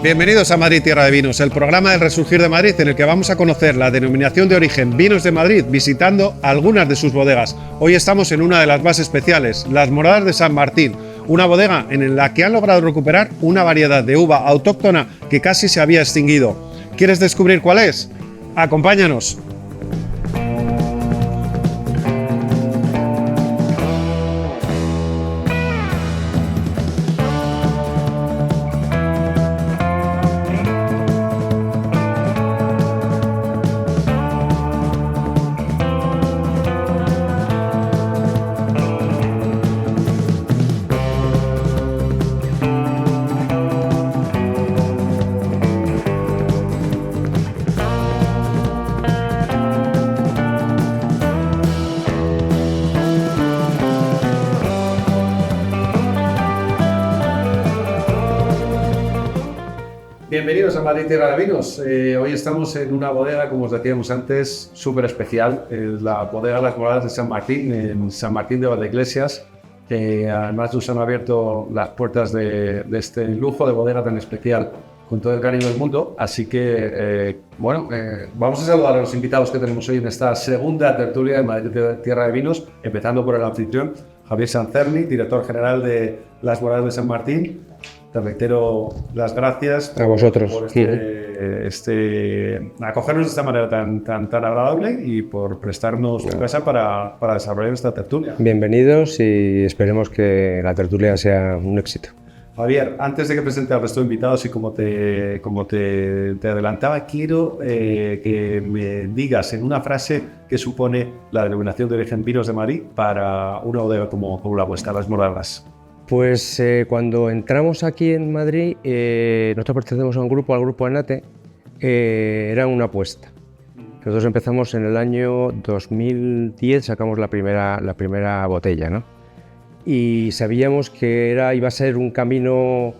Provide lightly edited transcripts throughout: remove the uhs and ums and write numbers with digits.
Bienvenidos a Madrid Tierra de Vinos, el programa del Resurgir de Madrid en el que vamos a conocer la denominación de origen Vinos de Madrid visitando algunas de sus bodegas. Hoy estamos en una de las más especiales, Las Moradas de San Martín, una bodega en la que han logrado recuperar una variedad de uva autóctona que casi se había extinguido. ¿Quieres descubrir cuál es? ¡Acompáñanos! Bienvenidos a Madrid Tierra de Vinos. Hoy estamos en una bodega, como os decíamos antes, súper especial, la bodega Las Moradas de San Martín, en San Martín de Valdeiglesias, que además nos han abierto las puertas de este lujo de bodega tan especial con todo el cariño del mundo. Así que, vamos a saludar a los invitados que tenemos hoy en esta segunda tertulia de Madrid Tierra de Vinos, empezando por el anfitrión, Javier Sancerni, director general de Las Moradas de San Martín. Te reitero las gracias a vosotros por acogernos de esta manera tan agradable y por prestarnos tu casa para desarrollar esta tertulia. Bienvenidos y esperemos que la tertulia sea un éxito. Javier, antes de que presente al resto de invitados y como te adelantaba, quiero que me digas en una frase qué supone la denominación de origen Vinos de Madrid para una bodega como la vuestra, Las Moradas. Pues cuando entramos aquí en Madrid, nosotros pertenecemos a un grupo, al grupo Anate, era una apuesta. Nosotros empezamos en el año 2010, sacamos la primera botella, ¿no? Y sabíamos que iba a ser un camino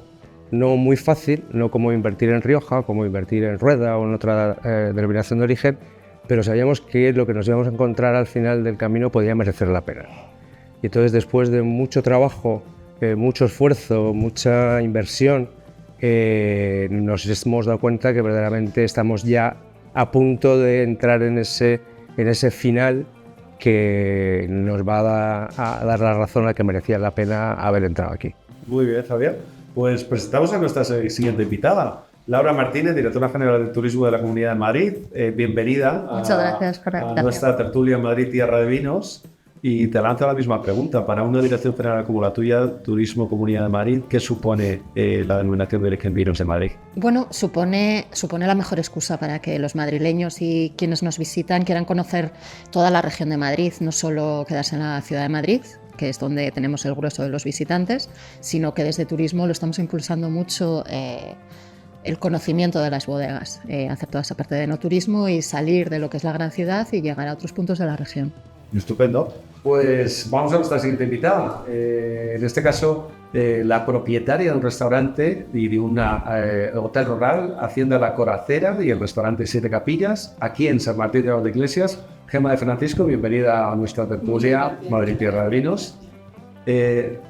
no muy fácil, no como invertir en Rioja, como invertir en Rueda o en otra denominación de origen, pero sabíamos que lo que nos íbamos a encontrar al final del camino podía merecer la pena. Y entonces, después de mucho trabajo, mucho esfuerzo, mucha inversión, nos hemos dado cuenta que verdaderamente estamos ya a punto de entrar en ese final que nos va a dar la razón a que merecía la pena haber entrado aquí. Muy bien, Javier. Pues presentamos a nuestra siguiente invitada, Laura Martínez, directora general de Turismo de la Comunidad de Madrid. Bienvenida. Muchas gracias por la invitación. A nuestra tertulia Madrid Tierra de Vinos. Y te lanzo la misma pregunta. Para una dirección general como la tuya, Turismo Comunidad de Madrid, ¿qué supone la denominación de origen Vinos de Madrid? Bueno, supone la mejor excusa para que los madrileños y quienes nos visitan quieran conocer toda la región de Madrid, no solo quedarse en la ciudad de Madrid, que es donde tenemos el grueso de los visitantes, sino que desde Turismo lo estamos impulsando mucho el conocimiento de las bodegas, hacer toda esa parte de enoturismo y salir de lo que es la gran ciudad y llegar a otros puntos de la región. Estupendo. Pues vamos a nuestra siguiente invitada. En este caso, la propietaria de un restaurante y de un hotel rural, Hacienda La Coracera y el restaurante Siete Capillas, aquí en San Martín de Valdeiglesias. Gemma de Francisco, bienvenida a nuestra tertulia Madrid Tierra de Vinos. Te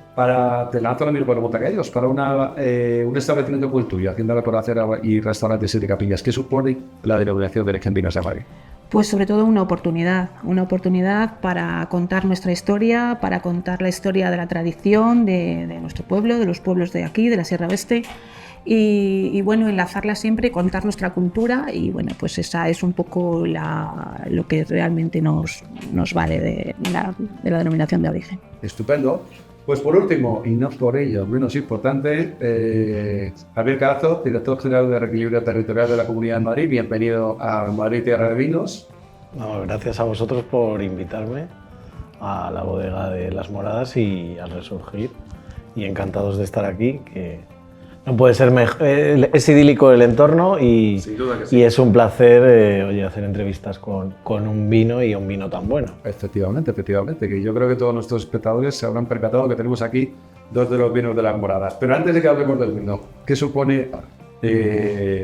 lanzo la misma pregunta que ellos. Para un establecimiento como el tuyo, Hacienda La Coracera y restaurante Siete Capillas, ¿qué supone la denominación de origen Vinos de Madrid? Pues sobre todo una oportunidad para contar nuestra historia, para contar la historia de la tradición de nuestro pueblo, de los pueblos de aquí, de la Sierra Oeste, y bueno, enlazarla siempre, contar nuestra cultura, y bueno, pues esa es un poco lo que realmente nos vale de la denominación de origen. Estupendo. Pues por último, y no por ello menos importante, Javier Carazo, director general de Reequilibrio Territorial de la Comunidad de Madrid. Bienvenido a Madrid Tierra de Vinos. No, gracias a vosotros por invitarme a la bodega de Las Moradas y al Resurgir. Y encantados de estar aquí, que no puede ser mejor. Es idílico el entorno y, Sin duda que sí. Y es un placer hacer entrevistas con un vino y un vino tan bueno. Efectivamente, que yo creo que todos nuestros espectadores se habrán percatado que tenemos aquí dos de los vinos de Las Moradas. Pero antes de que hablemos del vino, ¿qué supone,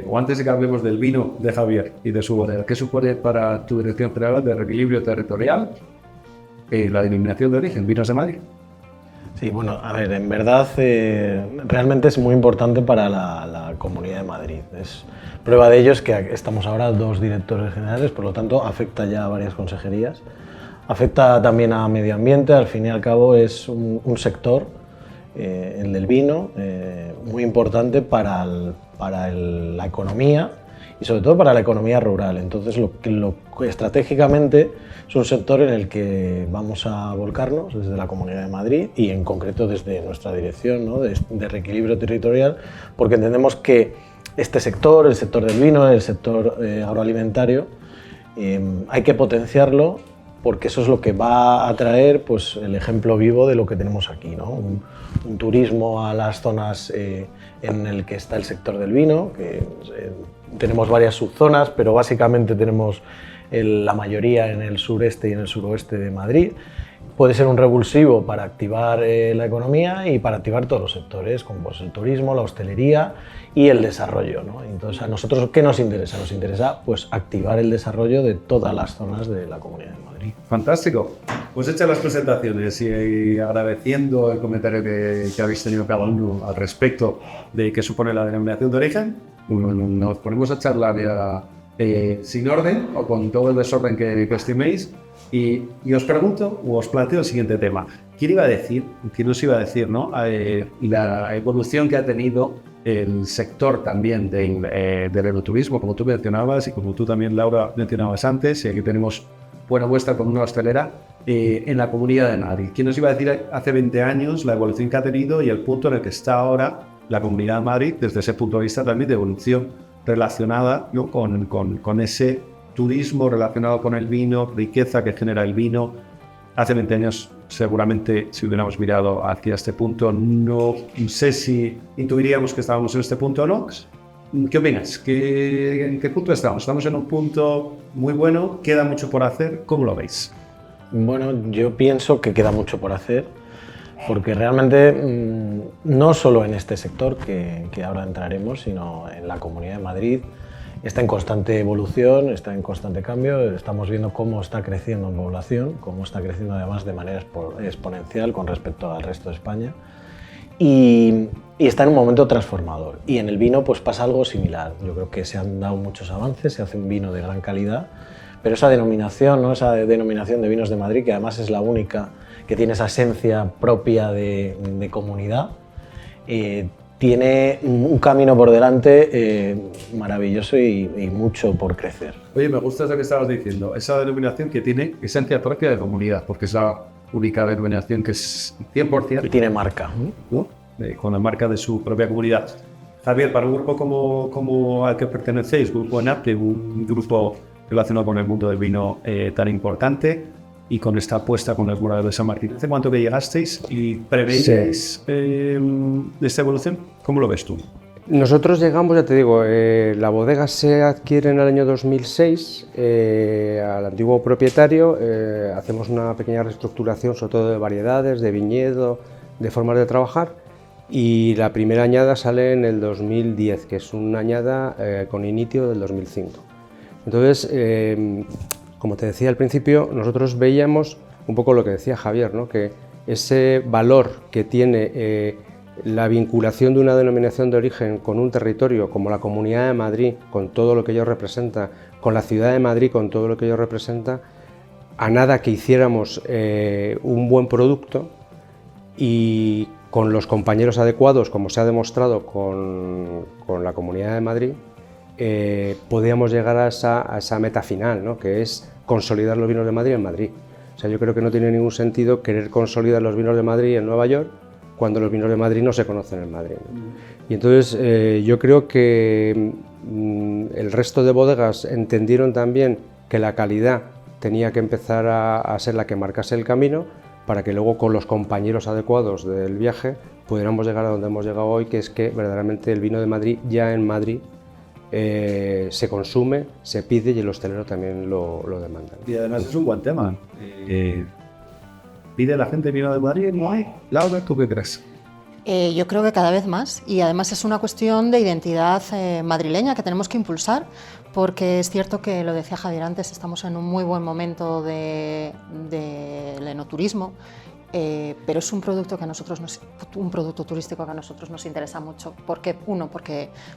o antes de que hablemos del vino de Javier y de su bodega, qué supone para tu dirección general de Reequilibrio Territorial la denominación de origen Vinos de Madrid? Sí, bueno, a ver, en verdad realmente es muy importante para la Comunidad de Madrid. Prueba de ello es que estamos ahora 2 directores generales, por lo tanto afecta ya a varias consejerías. Afecta también a medio ambiente, al fin y al cabo es un sector, el del vino, muy importante para la economía y sobre todo para la economía rural. Entonces, estratégicamente es un sector en el que vamos a volcarnos desde la Comunidad de Madrid y en concreto desde nuestra dirección, ¿no?, de reequilibrio territorial, porque entendemos que este sector, el sector del vino, el sector agroalimentario, hay que potenciarlo porque eso es lo que va a traer, pues, el ejemplo vivo de lo que tenemos aquí, ¿no? Un turismo a las zonas en el que está el sector del vino, que tenemos varias subzonas, pero básicamente tenemos la mayoría en el sureste y en el suroeste de Madrid. Puede ser un revulsivo para activar la economía y para activar todos los sectores, como pues el turismo, la hostelería y el desarrollo, ¿no? Entonces, ¿a nosotros qué nos interesa? Nos interesa, pues, activar el desarrollo de todas las zonas de la Comunidad de Madrid. Fantástico. Pues hechas las presentaciones y agradeciendo el comentario que habéis tenido cada uno al respecto de qué supone la denominación de origen, nos ponemos a charlar ya, sin orden o con todo el desorden que estiméis. Y os pregunto, o os planteo el siguiente tema. ¿Quién nos iba a decir, ¿no? La evolución que ha tenido el sector también del enoturismo, como tú mencionabas y como tú también, Laura, mencionabas antes, y aquí tenemos buena muestra con una hostelera en la Comunidad de Madrid. ¿Quién nos iba a decir hace 20 años la evolución que ha tenido y el punto en el que está ahora la Comunidad de Madrid, desde ese punto de vista también de evolución relacionada, ¿no?, con ese turismo relacionado con el vino, riqueza que genera el vino? Hace 20 años, seguramente, si hubiéramos mirado hacia este punto, no sé si intuiríamos que estábamos en este punto o no. ¿Qué opinas? ¿En qué punto estamos? ¿Estamos en un punto muy bueno? ¿Queda mucho por hacer? ¿Cómo lo veis? Bueno, yo pienso que queda mucho por hacer, porque realmente no solo en este sector que ahora entraremos, sino en la Comunidad de Madrid, está en constante evolución, está en constante cambio. Estamos viendo cómo está creciendo en población, cómo está creciendo además de manera exponencial con respecto al resto de España. Y está en un momento transformador. Y en el vino pues pasa algo similar. Yo creo que se han dado muchos avances, se hace un vino de gran calidad, pero esa denominación, ¿no?, esa denominación de Vinos de Madrid, que además es la única que tiene esa esencia propia de comunidad, tiene un camino por delante maravilloso y mucho por crecer. Oye, me gusta eso que estabas diciendo, esa denominación que tiene esencia propia de comunidad, porque es la única denominación que es 100%. Y tiene marca, ¿no? Con la marca de su propia comunidad. Javier, para un grupo como al que pertenecéis, Grupo ENAPTE, un grupo relacionado con el mundo del vino tan importante y con esta apuesta con el Murador de San Martín, ¿hace cuánto que llegasteis y preveíais esta evolución? ¿Cómo lo ves tú? Nosotros llegamos, ya te digo, la bodega se adquiere en el año 2006 al antiguo propietario. Hacemos una pequeña reestructuración, sobre todo de variedades, de viñedo, de formas de trabajar, y la primera añada sale en el 2010, que es una añada con inicio del 2005. Entonces, como te decía al principio, nosotros veíamos un poco lo que decía Javier, ¿no?, que ese valor que tiene la vinculación de una denominación de origen con un territorio como la Comunidad de Madrid, con todo lo que ello representa, con la Ciudad de Madrid, con todo lo que ello representa, a nada que hiciéramos un buen producto y con los compañeros adecuados, como se ha demostrado con la Comunidad de Madrid, podíamos llegar a esa meta final, ¿no?, que es consolidar los vinos de Madrid en Madrid. O sea, yo creo que no tiene ningún sentido querer consolidar los vinos de Madrid en Nueva York cuando los vinos de Madrid no se conocen en Madrid, ¿no? Y entonces yo creo que el resto de bodegas entendieron también que la calidad tenía que empezar a ser la que marcase el camino para que luego con los compañeros adecuados del viaje pudiéramos llegar a donde hemos llegado hoy, que es que verdaderamente el vino de Madrid ya en Madrid se consume, se pide y el hostelero también lo demanda. Y además es un buen tema. ¿Pide la gente vino de Madrid? No hay. Laura, ¿tú qué crees? Yo creo que cada vez más, y además es una cuestión de identidad madrileña que tenemos que impulsar, porque es cierto que, lo decía Javier antes, estamos en un muy buen momento del enoturismo, pero es un producto turístico que a nosotros nos interesa mucho, porque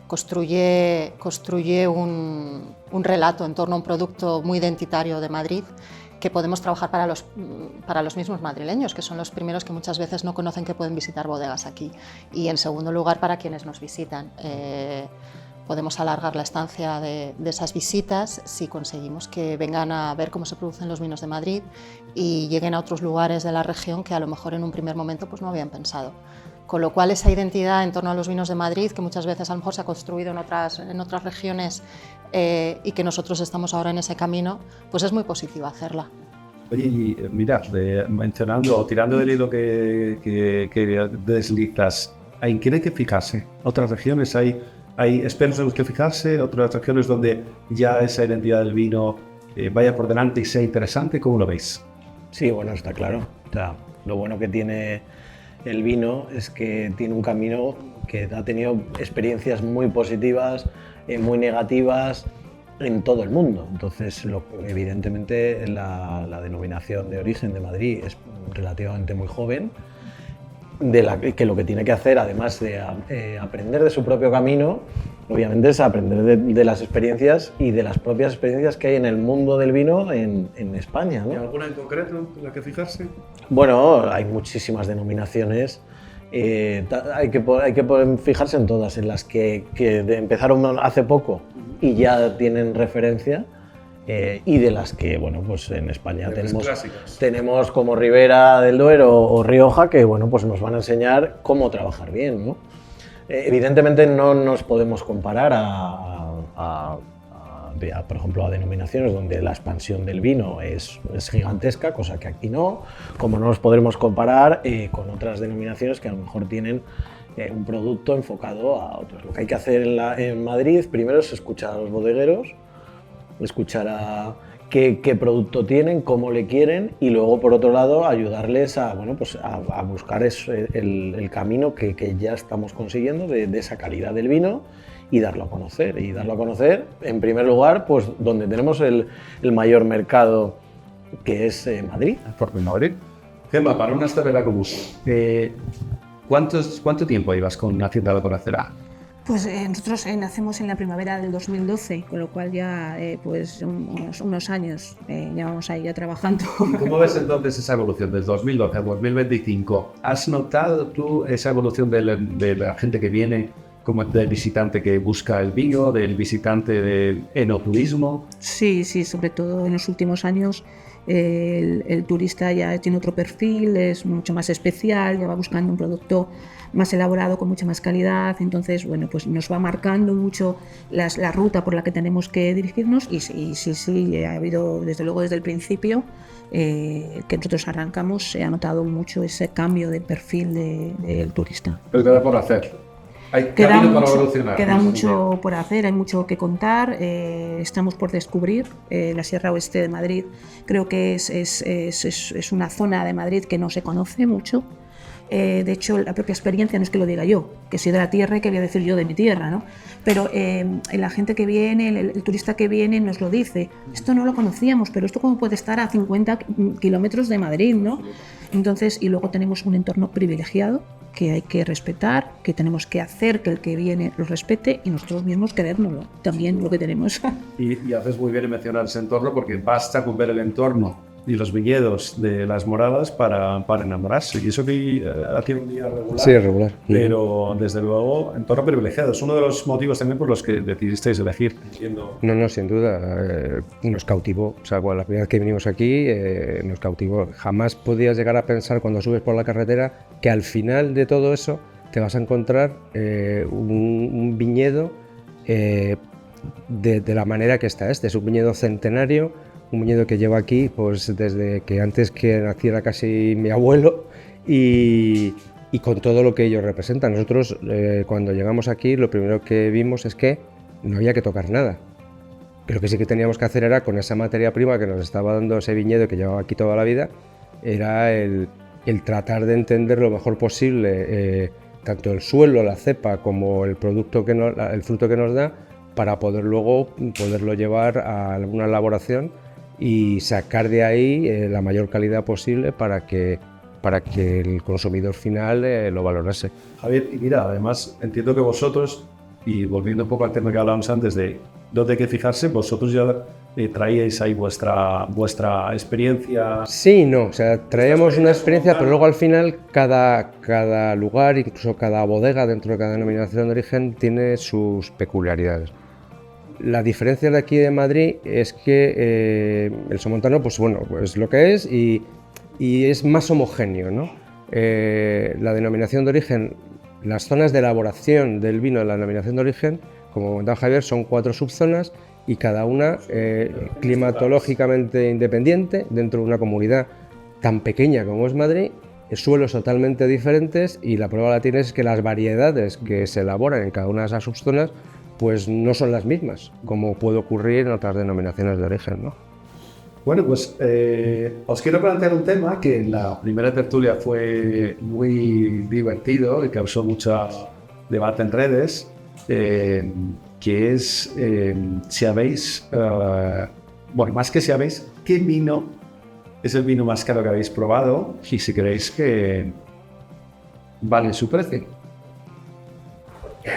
construye un relato en torno a un producto muy identitario de Madrid, que podemos trabajar para los mismos madrileños, que son los primeros que muchas veces no conocen que pueden visitar bodegas aquí, y en segundo lugar para quienes nos visitan. Podemos alargar la estancia de esas visitas si conseguimos que vengan a ver cómo se producen los vinos de Madrid y lleguen a otros lugares de la región que a lo mejor en un primer momento pues no habían pensado. Con lo cual esa identidad en torno a los vinos de Madrid, que muchas veces a lo mejor se ha construido en otras regiones y que nosotros estamos ahora en ese camino, pues es muy positiva hacerla. Oye, y mira, mencionando o tirando del hilo que deslizas, ¿en qué hay que fijarse? ¿Otras regiones hay expertos en los que fijarse? ¿Otras regiones donde ya esa identidad del vino vaya por delante y sea interesante? ¿Cómo lo veis? Sí, bueno, está claro. O sea, lo bueno que tiene el vino es que tiene un camino que ha tenido experiencias muy positivas, muy negativas en todo el mundo. Entonces, evidentemente, la denominación de origen de Madrid es relativamente muy joven, que lo que tiene que hacer, además de aprender de su propio camino, obviamente es aprender de las experiencias y de las propias experiencias que hay en el mundo del vino en España, ¿no? ¿Hay alguna en concreto en la que fijarse? Bueno, hay muchísimas denominaciones. Hay que fijarse en todas, en las que empezaron hace poco y ya tienen referencia, y de las que, bueno, pues en España tenemos como Ribera del Duero o Rioja, que, bueno, pues nos van a enseñar cómo trabajar bien, ¿no? Evidentemente no nos podemos comparar por ejemplo, a denominaciones donde la expansión del vino es gigantesca, cosa que aquí no, como no nos podremos comparar con otras denominaciones que a lo mejor tienen un producto enfocado a otros. Lo que hay que hacer en Madrid primero es escuchar a los bodegueros, escuchar a qué producto tienen, cómo le quieren, y luego, por otro lado, ayudarles a buscar el camino que ya estamos consiguiendo de esa calidad del vino y darlo a conocer. Y darlo a conocer, en primer lugar, pues donde tenemos el mayor mercado, que es Madrid. Por Madrid. Gemma, para una estabela común, ¿cuánto tiempo llevas con Hacienda La Torracera? Pues nosotros nacemos en la primavera del 2012, con lo cual ya pues unos años llevamos ahí ya trabajando. ¿Cómo ves entonces esa evolución del 2012 al 2025? ¿Has notado tú esa evolución de la gente que viene, como del visitante que busca el vino, del visitante del enoturismo? Sí, sobre todo en los últimos años el turista ya tiene otro perfil, es mucho más especial, ya va buscando un producto más elaborado, con mucha más calidad. Entonces, bueno, pues nos va marcando mucho la ruta por la que tenemos que dirigirnos, y sí, ha habido desde luego desde el principio que nosotros arrancamos, se ha notado mucho ese cambio de perfil del turista. Pero queda por hacer. Hay camino para evolucionar. Queda mucho por hacer, hay mucho que contar. Estamos por descubrir la Sierra Oeste de Madrid. Creo que es una zona de Madrid que no se conoce mucho. De hecho, la propia experiencia no es que lo diga yo, que soy de la tierra y que voy a decir yo de mi tierra, ¿no? Pero la gente que viene, el turista que viene nos lo dice. Esto no lo conocíamos, pero esto cómo puede estar a 50 kilómetros de Madrid, ¿no? Entonces, y luego tenemos un entorno privilegiado que hay que respetar, que tenemos que hacer que el que viene lo respete y nosotros mismos querérnoslo, también lo que tenemos. Y haces muy bien en mencionar ese entorno, porque basta con ver el entorno y los viñedos de Las Moradas para enamorarse. Y eso que tiene un día regular. Sí, regular. Pero desde luego, entorno privilegiado. Es uno de los motivos también por los que decidisteis elegir. Entiendo. No, sin duda. Nos cautivó. O sea, la primera vez que vinimos aquí nos cautivó. Jamás podías llegar a pensar, cuando subes por la carretera, que al final de todo eso te vas a encontrar un viñedo de la manera que está este. Es un viñedo centenario, un viñedo que lleva aquí pues desde que antes que naciera casi mi abuelo, y con todo lo que ellos representan. Nosotros cuando llegamos aquí lo primero que vimos es que no había que tocar nada. Pero que sí que teníamos que hacer era, con esa materia prima que nos estaba dando ese viñedo que llevaba aquí toda la vida, era el tratar de entender lo mejor posible tanto el suelo, la cepa, como el producto el fruto que nos da, para poder luego poderlo llevar a alguna elaboración y sacar de ahí la mayor calidad posible para que el consumidor final lo valorase. Javier, y mira, además entiendo que vosotros, y volviendo un poco al tema que hablábamos antes de dónde hay que fijarse, vosotros ya traíais ahí vuestra experiencia. Sí, no, o sea, traíamos una experiencia, pero luego al final cada lugar, incluso cada bodega dentro de cada denominación de origen, tiene sus peculiaridades. La diferencia de aquí de Madrid es que el somontano, pues bueno, pues lo que es y es más homogéneo, ¿no? La denominación de origen, las zonas de elaboración del vino de la denominación de origen, como comentaba Javier, son 4 subzonas y cada una climatológicamente independiente dentro de una comunidad tan pequeña como es Madrid, suelos totalmente diferentes, y la prueba la tienes es que las variedades que se elaboran en cada una de esas subzonas pues no son las mismas, como puede ocurrir en otras denominaciones de origen, ¿no? Bueno, pues os quiero plantear un tema que en la primera tertulia fue muy divertido y causó mucho debate en redes, que es si habéis, bueno, más que si habéis, ¿qué vino es el vino más caro que habéis probado y si creéis que vale su precio?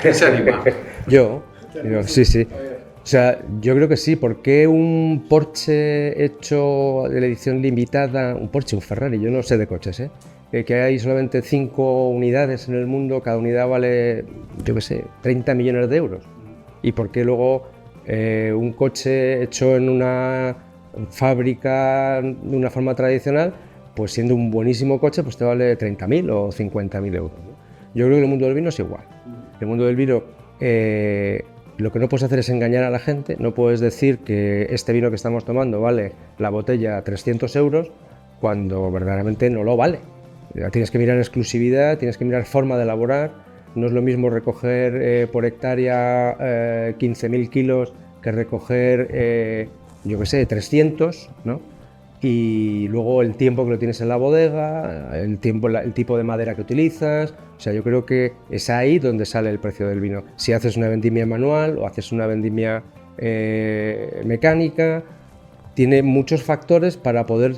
¿Qué se anima? Yo, sí, sí. O sea, yo creo que sí. ¿Por qué un Porsche hecho de la edición limitada, un Porsche, un Ferrari, yo no sé de coches, que hay solamente 5 unidades en el mundo, cada unidad vale, yo qué sé, 30 millones de euros? ¿Y por qué luego un coche hecho en una fábrica de una forma tradicional, pues siendo un buenísimo coche, pues te vale 30.000 o 50.000 euros, ¿no? Yo creo que el mundo del vino es igual. El mundo del vino, lo que no puedes hacer es engañar a la gente. No puedes decir que este vino que estamos tomando vale la botella 300 euros cuando verdaderamente no lo vale. Tienes que mirar exclusividad, tienes que mirar forma de elaborar. No es lo mismo recoger por hectárea 15.000 kilos que recoger, yo qué sé, 300, ¿no? Y luego el tiempo que lo tienes en la bodega, el tipo de madera que utilizas. O sea, yo creo que es ahí donde sale el precio del vino. Si haces una vendimia manual o haces una vendimia mecánica, tiene muchos factores para poder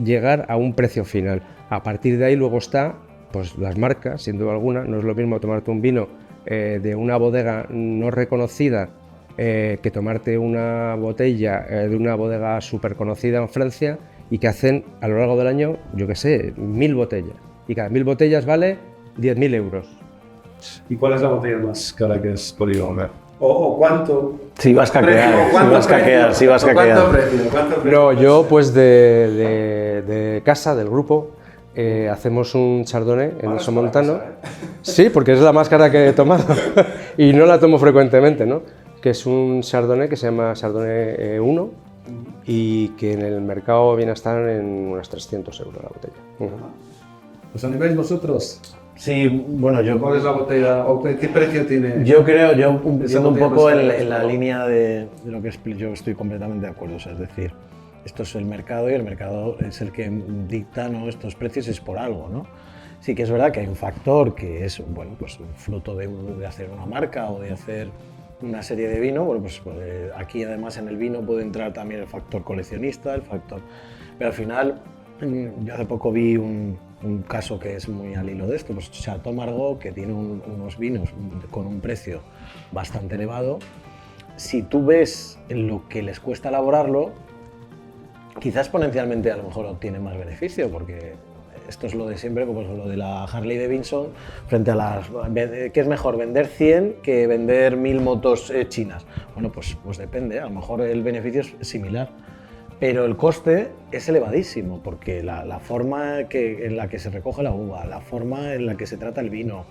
llegar a un precio final. A partir de ahí luego está, pues las marcas, sin duda alguna. No es lo mismo tomarte un vino de una bodega no reconocida que tomarte una botella de una bodega súper conocida en Francia y que hacen a lo largo del año, yo qué sé, 1000 botellas. Y cada 1000 botellas vale 10.000 euros. ¿Y cuál es la botella más cara que has podido ver? ¿O cuánto? Si vas a caquear, si vas a caquear. ¿Cuánto precio? No, yo pues de casa, del grupo, hacemos un chardonnay en el somontano. Sí, porque es la más cara que he tomado y no la tomo frecuentemente, ¿no? Que es un chardonnay que se llama Chardonnay 1 y que en el mercado viene a estar en unos 300 euros la botella. ¿Os animáis vosotros? Sí, bueno, yo... ¿Cuál es la botella o qué precio tiene? Yo creo, siendo un botella poco más cara en la línea de lo que yo estoy completamente de acuerdo, o sea, es decir, esto es el mercado y el mercado es el que dicta, ¿no?, estos precios, es por algo, ¿no? Sí que es verdad que hay un factor que es, bueno, pues un fruto de hacer una marca o de hacer una serie de vino. Bueno, pues aquí además en el vino puede entrar también el factor coleccionista, el factor... Pero al final, yo hace poco vi un caso que es muy al hilo de esto, pues Chateau Margaux, que tiene unos vinos con un precio bastante elevado. Si tú ves lo que les cuesta elaborarlo, quizás exponencialmente a lo mejor obtienen más beneficio, porque esto es lo de siempre, como lo de la Harley Davidson, frente a las... ¿Qué es mejor, vender 100 que vender 1000 motos chinas? Bueno, pues depende, a lo mejor el beneficio es similar, pero el coste es elevadísimo, porque la forma en la que se recoge la uva, la forma en la que se trata el vino,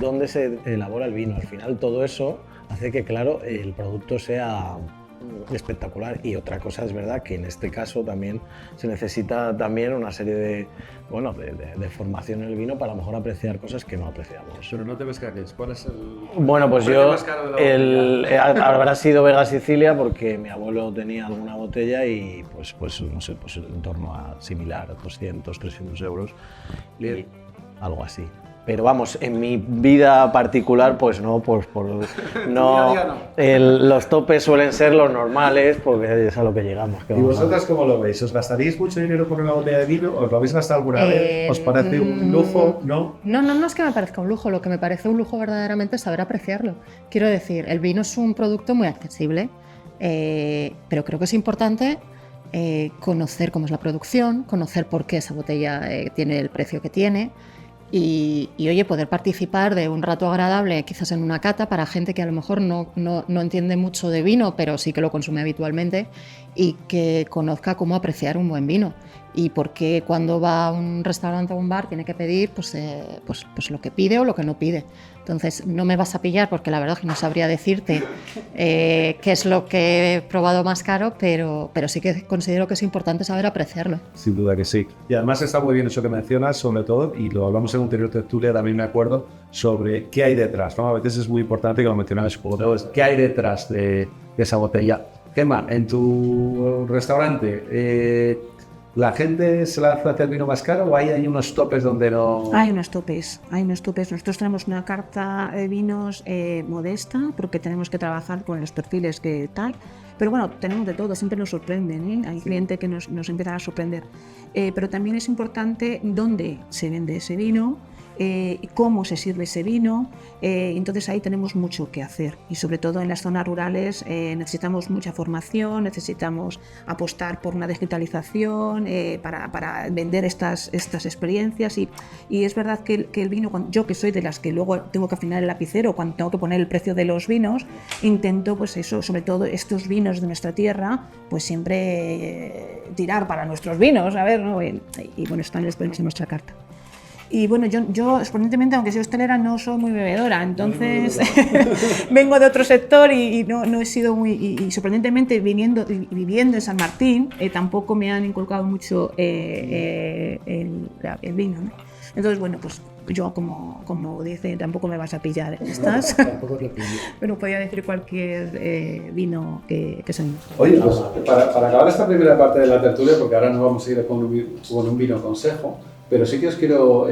dónde se elabora el vino, al final todo eso hace que, claro, el producto sea espectacular. Y otra cosa es verdad que en este caso también se necesita también una serie de formación en el vino para a lo mejor apreciar cosas que no apreciamos. Pero no te ves caquees. ¿Cuál es el...? Bueno, pues precio yo más caro de la botella? habrá sido Vega Sicilia, porque mi abuelo tenía alguna botella y pues no sé, pues en torno a similar, 200, 300 euros. Bien. Y algo así. Pero vamos, en mi vida particular, pues no, no, los topes suelen ser los normales, porque es a lo que llegamos. ¿Y vosotras cómo lo veis? ¿Os gastaríais mucho dinero por una botella de vino? ¿Os lo habéis gastado alguna vez? ¿Os parece un lujo? ¿No? No es que me parezca un lujo, lo que me parece un lujo verdaderamente es saber apreciarlo. Quiero decir, el vino es un producto muy accesible, pero creo que es importante conocer cómo es la producción, conocer por qué esa botella tiene el precio que tiene. Y oye, poder participar de un rato agradable quizás en una cata para gente que a lo mejor no entiende mucho de vino, pero sí que lo consume habitualmente y que conozca cómo apreciar un buen vino y por qué cuando va a un restaurante o un bar tiene que pedir pues lo que pide o lo que no pide. Entonces no me vas a pillar porque la verdad es que no sabría decirte qué es lo que he probado más caro, pero sí que considero que es importante saber apreciarlo. Sin duda que sí. Y además está muy bien eso que mencionas, sobre todo, y lo hablamos en un anterior tertulia, también me acuerdo, sobre qué hay detrás, ¿no? A veces es muy importante que lo mencionabas, qué hay detrás de esa botella. Gemma, en tu restaurante, ¿la gente se lanza hacia el vino más caro o hay unos topes donde no...? Hay unos topes. Nosotros tenemos una carta de vinos modesta porque tenemos que trabajar con los perfiles que tal. Pero bueno, tenemos de todo, siempre nos sorprenden, ¿eh? Hay clientes que nos empiezan a sorprender. Pero también es importante dónde se vende ese vino, cómo se sirve ese vino, entonces ahí tenemos mucho que hacer y sobre todo en las zonas rurales necesitamos mucha formación, necesitamos apostar por una digitalización para vender estas experiencias y es verdad que el vino, yo que soy de las que luego tengo que afinar el lapicero cuando tengo que poner el precio de los vinos, intento pues eso, sobre todo estos vinos de nuestra tierra, pues siempre tirar para nuestros vinos, a ver, ¿no? Y bueno, están los precios en nuestra carta. Y bueno, yo sorprendentemente, aunque soy hostelera, no soy muy bebedora, entonces vengo de otro sector y no he sido muy... Y sorprendentemente, viviendo en San Martín, tampoco me han inculcado mucho el vino, ¿no? Entonces, bueno, pues yo, como dice, tampoco me vas a pillar en estas, pero podría decir cualquier vino que se me... Oye, pues para acabar esta primera parte de la tertulia, porque ahora nos vamos a ir con un vino consejo, pero sí que os quiero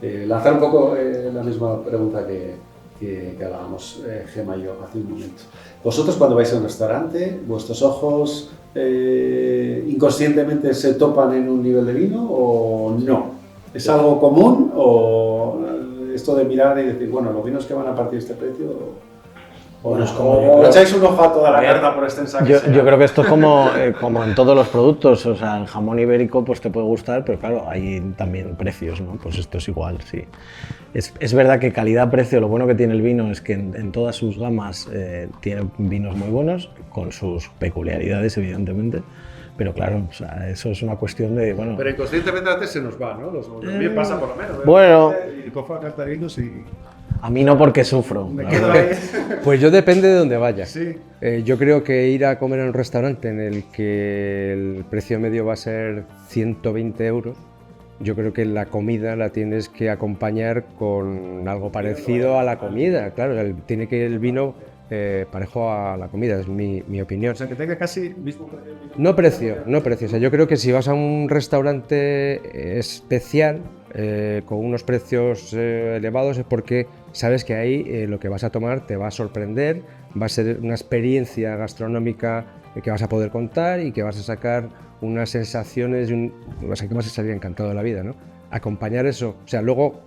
lanzar un poco la misma pregunta que hablábamos Gemma y yo hace un momento. Vosotros cuando vais a un restaurante, vuestros ojos inconscientemente se topan en un nivel de vino o no? ¿Es algo común o esto de mirar y decir, bueno, los vinos que van a partir de este precio... Bueno, o echáis un ojo a toda la carta por extensa que sea? Yo creo que esto es como en todos los productos, o sea, el jamón ibérico pues te puede gustar, pero claro, hay también precios, ¿no? Pues esto es igual, sí. Es verdad que calidad-precio, lo bueno que tiene el vino es que en todas sus gamas tiene vinos muy buenos, con sus peculiaridades, evidentemente. Pero claro, o sea, eso es una cuestión de... Bueno, pero inconscientemente antes se nos va, ¿no? Bien pasa por lo menos. Bueno... Y cojo la carta de vinos y... A mí no, porque sufro. Me quedo ahí. Pues yo depende de dónde vaya. Sí. Yo creo que ir a comer a un restaurante en el que el precio medio va a ser 120 euros, yo creo que la comida la tienes que acompañar con algo parecido a la comida. Claro, tiene que ir el vino parejo a la comida, es mi opinión. O sea, que tenga casi el mismo precio. No precio. O sea, yo creo que si vas a un restaurante especial, con unos precios elevados, es porque sabes que ahí lo que vas a tomar te va a sorprender, va a ser una experiencia gastronómica que vas a poder contar y que vas a sacar unas sensaciones, o sea, que vas a salir encantado de la vida, ¿no? Acompañar eso, o sea, luego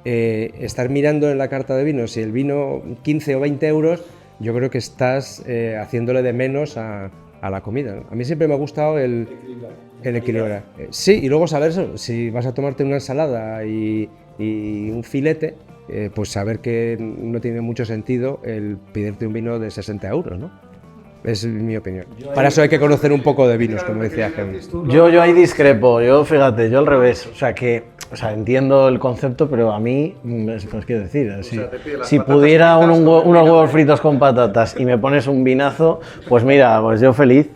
estar mirando en la carta de vinos, si el vino 15 o 20 euros, yo creo que estás haciéndole de menos a la comida, ¿no? A mí siempre me ha gustado el equilibrar. Sí, y luego saber eso, si vas a tomarte una ensalada y un filete, pues saber que no tiene mucho sentido el pedirte un vino de 60 euros, ¿no? Es mi opinión. Para eso hay que conocer un poco de vinos, como decía Gemma. Yo ahí discrepo, fíjate, yo al revés, o sea, entiendo el concepto, pero a mí, pues quiero decir, si pudiera unos huevos fritos con patatas y me pones un vinazo, pues mira, pues yo feliz.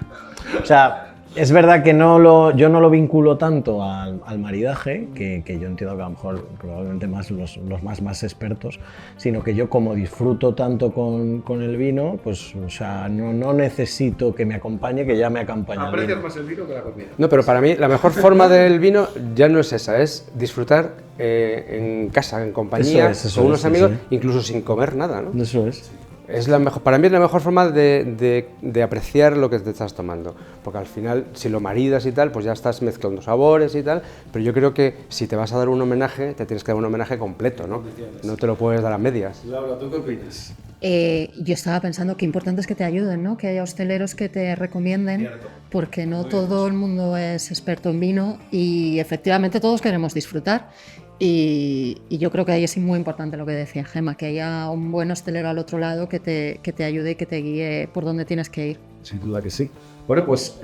O sea, es verdad que yo no lo vinculo tanto al maridaje, que yo entiendo que a lo mejor probablemente más los más expertos, sino que yo como disfruto tanto con el vino, pues o sea, no necesito que me acompañe, que ya me acompaña. ¿Aprecias más el vino que la comida? No, pero para mí la mejor forma del vino ya no es esa, es disfrutar en casa, en compañía, Eso con unos es, amigos, sí. incluso sin comer nada, ¿no? Eso es. Es la mejor, para mí es la mejor forma de apreciar lo que te estás tomando, porque al final si lo maridas y tal, pues ya estás mezclando sabores y tal, pero yo creo que si te vas a dar un homenaje, te tienes que dar un homenaje completo, ¿no? No te lo puedes dar a medias. Laura, ¿tú qué opinas? Yo estaba pensando que importante es que te ayuden, ¿no? Que haya hosteleros que te recomienden, porque no todo el mundo es experto en vino y efectivamente todos queremos disfrutar. Y yo creo que ahí es muy importante lo que decía Gemma, que haya un buen hostelero al otro lado que te ayude y que te guíe por dónde tienes que ir. Sin duda que sí. Bueno, pues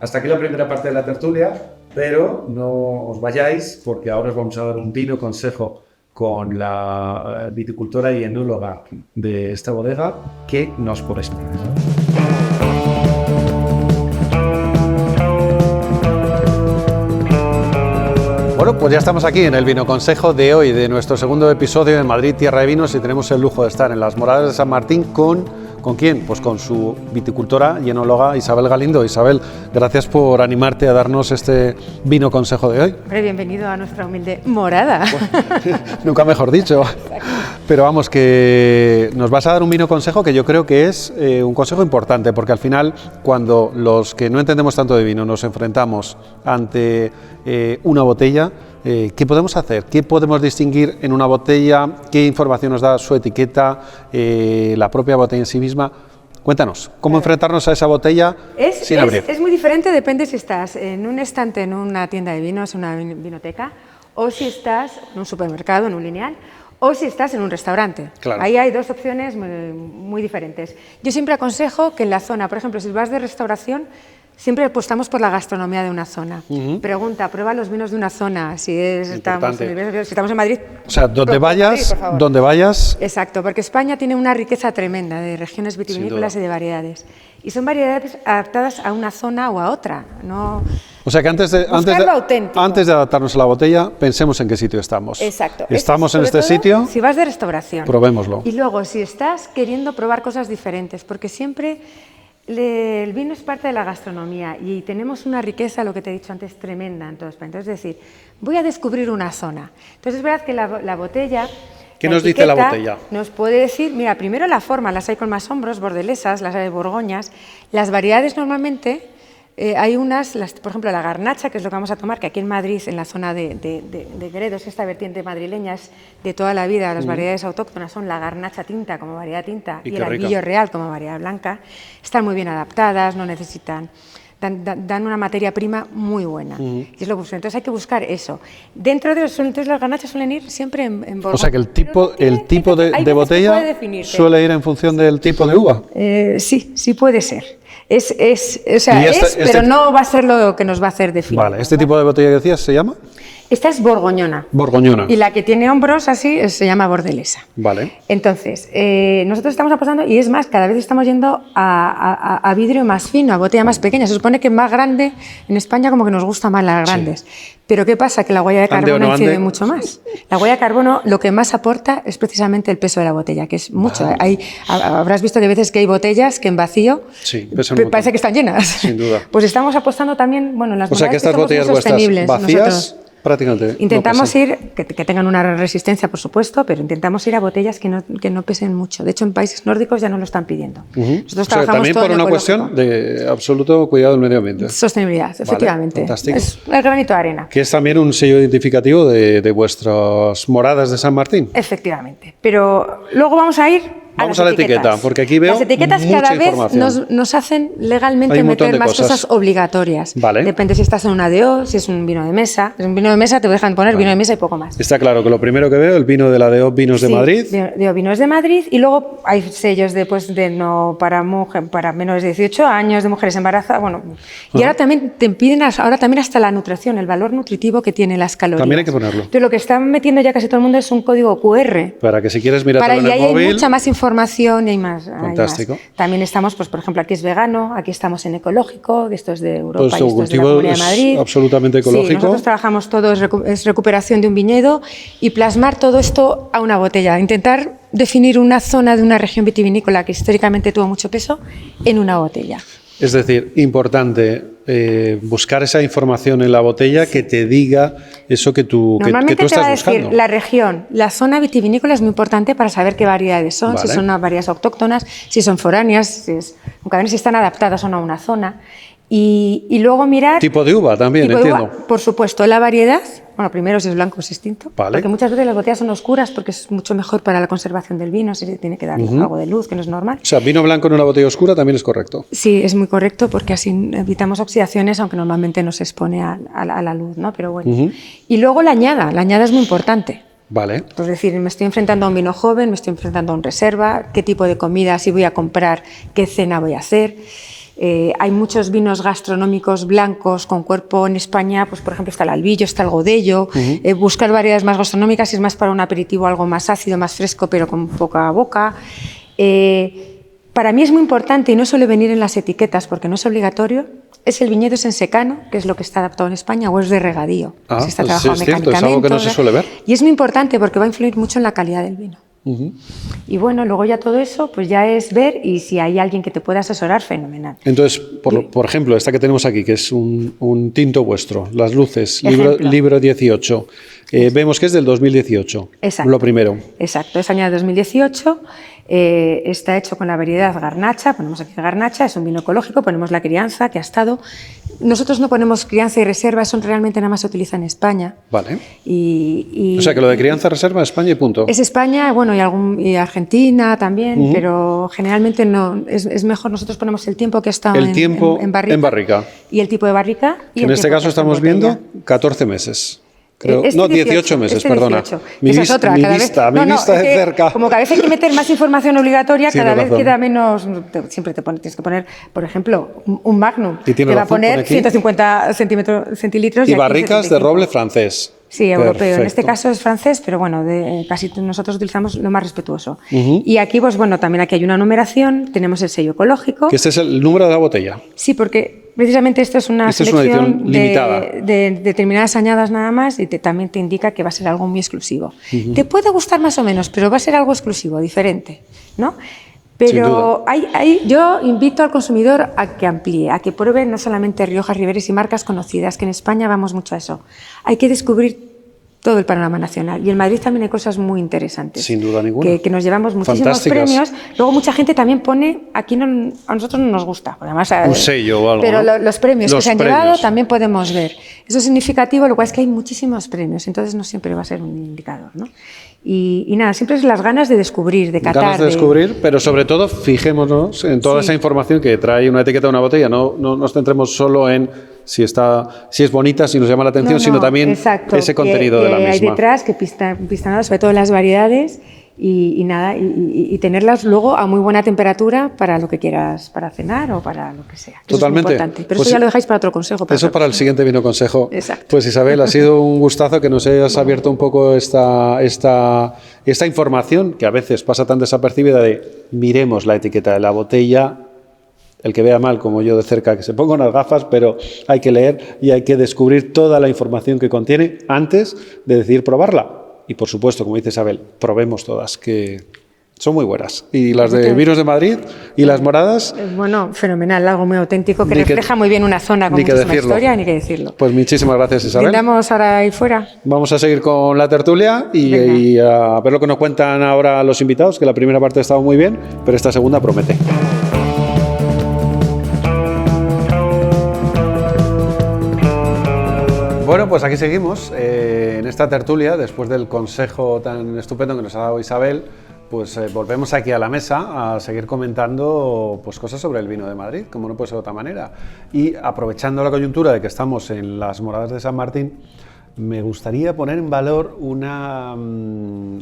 hasta aquí la primera parte de la tertulia, pero no os vayáis porque ahora os vamos a dar un vino consejo con la viticultora y enóloga de esta bodega que nos por explicar. Bueno, pues ya estamos aquí en el Vino Consejo de hoy, de nuestro segundo episodio de Madrid, Tierra de Vinos, y tenemos el lujo de estar en las Moradas de San Martín ¿con quién? Pues con su viticultora y enóloga Isabel Galindo. Isabel, gracias por animarte a darnos este Vino Consejo de hoy. Hombre, bienvenido a nuestra humilde morada. Nunca mejor dicho. Pero vamos, que nos vas a dar un vino consejo que yo creo que es un consejo importante, porque al final, cuando los que no entendemos tanto de vino nos enfrentamos ante una botella, ¿qué podemos hacer? ¿Qué podemos distinguir en una botella? ¿Qué información nos da su etiqueta, la propia botella en sí misma? Cuéntanos, ¿cómo enfrentarnos a esa botella sin abrir? Es muy diferente, depende si estás en un estante en una tienda de vinos, en una vinoteca, o si estás en un supermercado, en un lineal, o si estás en un restaurante. Claro. Ahí hay dos opciones muy diferentes. Yo siempre aconsejo que en la zona, por ejemplo, si vas de restauración, siempre apostamos por la gastronomía de una zona. Pregunta, prueba los vinos de una zona. Si estamos en Madrid. O sea, donde vayas, Madrid, donde vayas. Exacto, porque España tiene una riqueza tremenda de regiones vitivinícolas y de variedades. Y son variedades adaptadas a una zona o a otra. No. O sea que antes de adaptarnos a la botella, pensemos en qué sitio estamos. Exacto. Estamos en Sobre este todo, sitio, si vas de restauración. probémoslo. Y luego, si estás queriendo probar cosas diferentes, porque siempre el vino es parte de la gastronomía y tenemos una riqueza, lo que te he dicho antes, tremenda en todo España. Entonces, es decir, voy a descubrir una zona. Entonces, es verdad que la botella... ¿Qué nos dice la botella? Nos puede decir, mira, primero la forma, las hay con más hombros, bordelesas, las hay de borgoñas. Las variedades normalmente... hay unas, por ejemplo, la garnacha, que es lo que vamos a tomar, que aquí en Madrid, en la zona de Gredos, esta vertiente madrileña es de toda la vida, las variedades autóctonas son la garnacha tinta como variedad tinta y el Albillo Real como variedad blanca, están muy bien adaptadas, no necesitan, dan una materia prima muy buena. Y es lo que buscan. Entonces hay que buscar eso. Dentro de entonces las garnachas suelen ir siempre en borgoña. O sea que el tipo de botella suele ir en función del tipo de uva. Sí puede ser. Pero no va a ser lo que nos va a hacer definir. Vale, ¿este tipo de botella que decías se llama? Esta es borgoñona. Borgoñona. Y la que tiene hombros así se llama bordelesa. Vale. Entonces, nosotros estamos apostando, y es más, cada vez estamos yendo a vidrio más fino, a botella más pequeña. Se supone que más grande, en España como que nos gustan más las grandes. Sí. Pero ¿qué pasa? Que la huella de carbono incide mucho más. La huella de carbono lo que más aporta es precisamente el peso de la botella, que es mucho. Habrás visto que hay veces que hay botellas que en vacío parece que están llenas. Sin duda. Pues estamos apostando también, bueno, en las que estas botellas sostenibles. Vacías, nosotros prácticamente. Intentamos ir, que tengan una resistencia, por supuesto, pero intentamos ir a botellas que no pesen mucho. De hecho, en países nórdicos ya no lo están pidiendo. Nosotros trabajamos también todo por una cuestión de absoluto cuidado del medio ambiente. Sostenibilidad, efectivamente. Fantástico. Es el granito de arena. Que es también un sello identificativo de vuestras moradas de San Martín. Efectivamente. Pero luego vamos a ir Vamos a la etiqueta, porque aquí veo las etiquetas mucha cada vez información. nos hacen legalmente meter más cosas obligatorias. Vale. Depende si estás en una DO, si es un vino de mesa. Si es un vino de mesa te dejan poner vino de mesa y poco más. Está claro que lo primero que veo, el vino de la DO Vinos de Madrid. DO Vinos de Madrid, y luego hay sellos de no para menores de 18 años, de mujeres embarazadas, bueno. Y ahora también te piden también hasta la nutrición, el valor nutritivo que tienen las calorías. También hay que ponerlo. Entonces lo que están metiendo ya casi todo el mundo es un código QR. Para que si quieres mirarlo en el móvil. Hay mucha más información y hay más. Fantástico. Hay más. También estamos, pues por ejemplo, aquí es vegano, aquí estamos en ecológico, esto es de Europa Todo y esto es de la Comunidad de Madrid. Es absolutamente ecológico. Sí, nosotros trabajamos todo, es recuperación de un viñedo y plasmar todo esto a una botella. Intentar definir una zona de una región vitivinícola que históricamente tuvo mucho peso en una botella. Es decir, importante buscar esa información en la botella que te diga eso que tú, Normalmente que tú te va a estás decir buscando. la región, la zona vitivinícola es muy importante para saber qué variedades son, Vale. si son unas variedades autóctonas, si son foráneas, si están adaptadas o no a una zona. Y luego mirar... Tipo de uva también, tipo de uva, entiendo. por supuesto, la variedad. Bueno, primero si es blanco o si es tinto. Vale. Porque muchas veces las botellas son oscuras porque es mucho mejor para la conservación del vino, si tiene que dar algo de luz, que no es normal. O sea, vino blanco en una botella oscura también es correcto. Sí, es muy correcto porque así evitamos oxidaciones, aunque normalmente no se expone a la luz, ¿no? Pero bueno. Y luego la añada es muy importante. Vale. Es decir, me estoy enfrentando a un vino joven, me estoy enfrentando a un reserva, qué tipo de comida, si voy a comprar, qué cena voy a hacer. Hay muchos vinos gastronómicos blancos con cuerpo en España, pues por ejemplo está el albillo, está el godello. Buscar variedades más gastronómicas si es más para un aperitivo, algo más ácido, más fresco, pero con poca boca. Para mí es muy importante, y no suele venir en las etiquetas porque no es obligatorio, es el viñedo en secano, que es lo que está adaptado en España, o es de regadío. Ah, si está pues trabajado es cierto, es algo mecánicamente. que no se suele ver. Y es muy importante porque va a influir mucho en la calidad del vino. Y bueno, luego ya todo eso, pues ya es ver, y si hay alguien que te pueda asesorar, fenomenal. Entonces, por ejemplo, esta que tenemos aquí, que es un tinto vuestro, las luces, Ejemplo. libro 18, vemos que es del 2018, Exacto. lo primero. Exacto, es año de 2018, está hecho con la variedad Garnacha, ponemos aquí Garnacha, es un vino ecológico, ponemos la crianza que ha estado... Nosotros no ponemos crianza y reserva, eso realmente nada más se utiliza en España. Vale. Y O sea, que lo de crianza reserva España y punto. es España, bueno, y Argentina también, pero generalmente no, es mejor, nosotros ponemos el tiempo que ha estado El tiempo en barrica, en barrica. y el tipo de barrica. Y Que en el este tiempo caso que está en estamos botella. viendo 14 meses. Creo. Este No, 18 meses, este perdona. 18. Mi Esa es otra. mi Cada vista, vez, mi vista es de que cerca. Como cada vez hay que meter más información obligatoria, Tienes cada vez razón. queda menos. Siempre tienes que poner, por ejemplo, un Magnum. Y tiene te va a razón, pone poner aquí. 150 centilitros. Y aquí barricas de 75. roble francés. Sí, europeo. En este Perfecto. caso es francés, pero bueno, casi nosotros utilizamos lo más respetuoso. Y aquí, pues bueno, también aquí hay una numeración, tenemos el sello ecológico. Que este es el número de la botella. Sí, porque precisamente esto es una Esta es una selección edición limitada. de determinadas añadas nada más, y también te indica que va a ser algo muy exclusivo. Te puede gustar más o menos, pero va a ser algo exclusivo, diferente, ¿no? Pero yo invito al consumidor a que amplíe, a que pruebe no solamente Rioja, Riberes y marcas conocidas, que en España vamos mucho a eso. Hay que descubrir todo el panorama nacional. Y en Madrid también hay cosas muy interesantes. Sin duda ninguna. Que nos llevamos muchísimos Fantásticas. premios. Luego mucha gente también pone, aquí no, a nosotros no nos gusta, porque además, Un sello o algo, pero ¿no? los premios Los que se han premios. llevado también podemos ver. Eso es significativo, lo cual es que hay muchísimos premios, entonces no siempre va a ser un indicador, ¿no? Y nada, siempre es las ganas de descubrir, de catar. Ganas de descubrir, pero sobre todo fijémonos en toda esa información que trae una etiqueta de una botella. No nos centremos solo en si es bonita, si nos llama la atención, sino también exacto, ese contenido de la misma. Hay detrás, que pistan nada, sobre todo las variedades, y nada, y tenerlas luego a muy buena temperatura para lo que quieras, para cenar o para lo que sea. Eso Totalmente. es muy importante. Pero Pues eso ya lo dejáis para otro consejo. Eso para el siguiente vino consejo. Exacto. Pues Isabel, ha sido un gustazo que nos hayas abierto un poco esta información que a veces pasa tan desapercibida de miremos la etiqueta de la botella. El que vea mal, como yo de cerca, que se ponga unas gafas, pero hay que leer y hay que descubrir toda la información que contiene antes de decidir probarla. Y por supuesto, como dice Isabel, probemos todas, que son muy buenas. Y las de vinos de Madrid y las moradas... Bueno, fenomenal, algo muy auténtico que Ni que- refleja muy bien una zona con ni que muchísima decirlo. historia, ni que decirlo. Pues muchísimas gracias, Isabel. Brindamos ahora ahí fuera. Vamos a seguir con la tertulia Venga. y a ver lo que nos cuentan ahora los invitados, que la primera parte ha estado muy bien, pero esta segunda promete. Bueno, pues aquí seguimos en esta tertulia, después del consejo tan estupendo que nos ha dado Isabel, pues volvemos aquí a la mesa a seguir comentando pues, cosas sobre el vino de Madrid, como no puede ser de otra manera. Y aprovechando la coyuntura de que estamos en las moradas de San Martín, me gustaría poner en valor una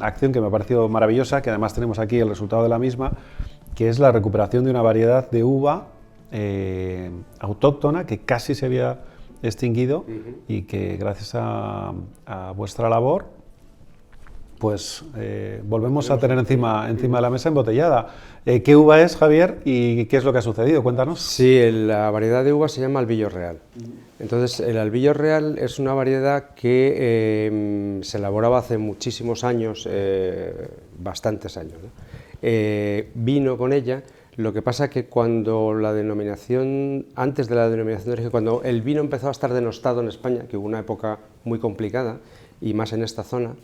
acción que me ha parecido maravillosa, que además tenemos aquí el resultado de la misma, que es la recuperación de una variedad de uva autóctona que casi se había extinguido y que gracias a vuestra labor pues volvemos a tener encima de la mesa embotellada. ¿Qué uva es, Javier, y qué es lo que ha sucedido? Cuéntanos. Sí, la variedad de uva se llama Albillo Real. Entonces, el Albillo Real es una variedad que se elaboraba hace muchísimos años, bastantes años, ¿no? Vino con ella Lo que pasa que cuando la denominación, antes de la denominación de origen, cuando el vino empezó a estar denostado en España, que hubo una época muy complicada, y más en esta zona,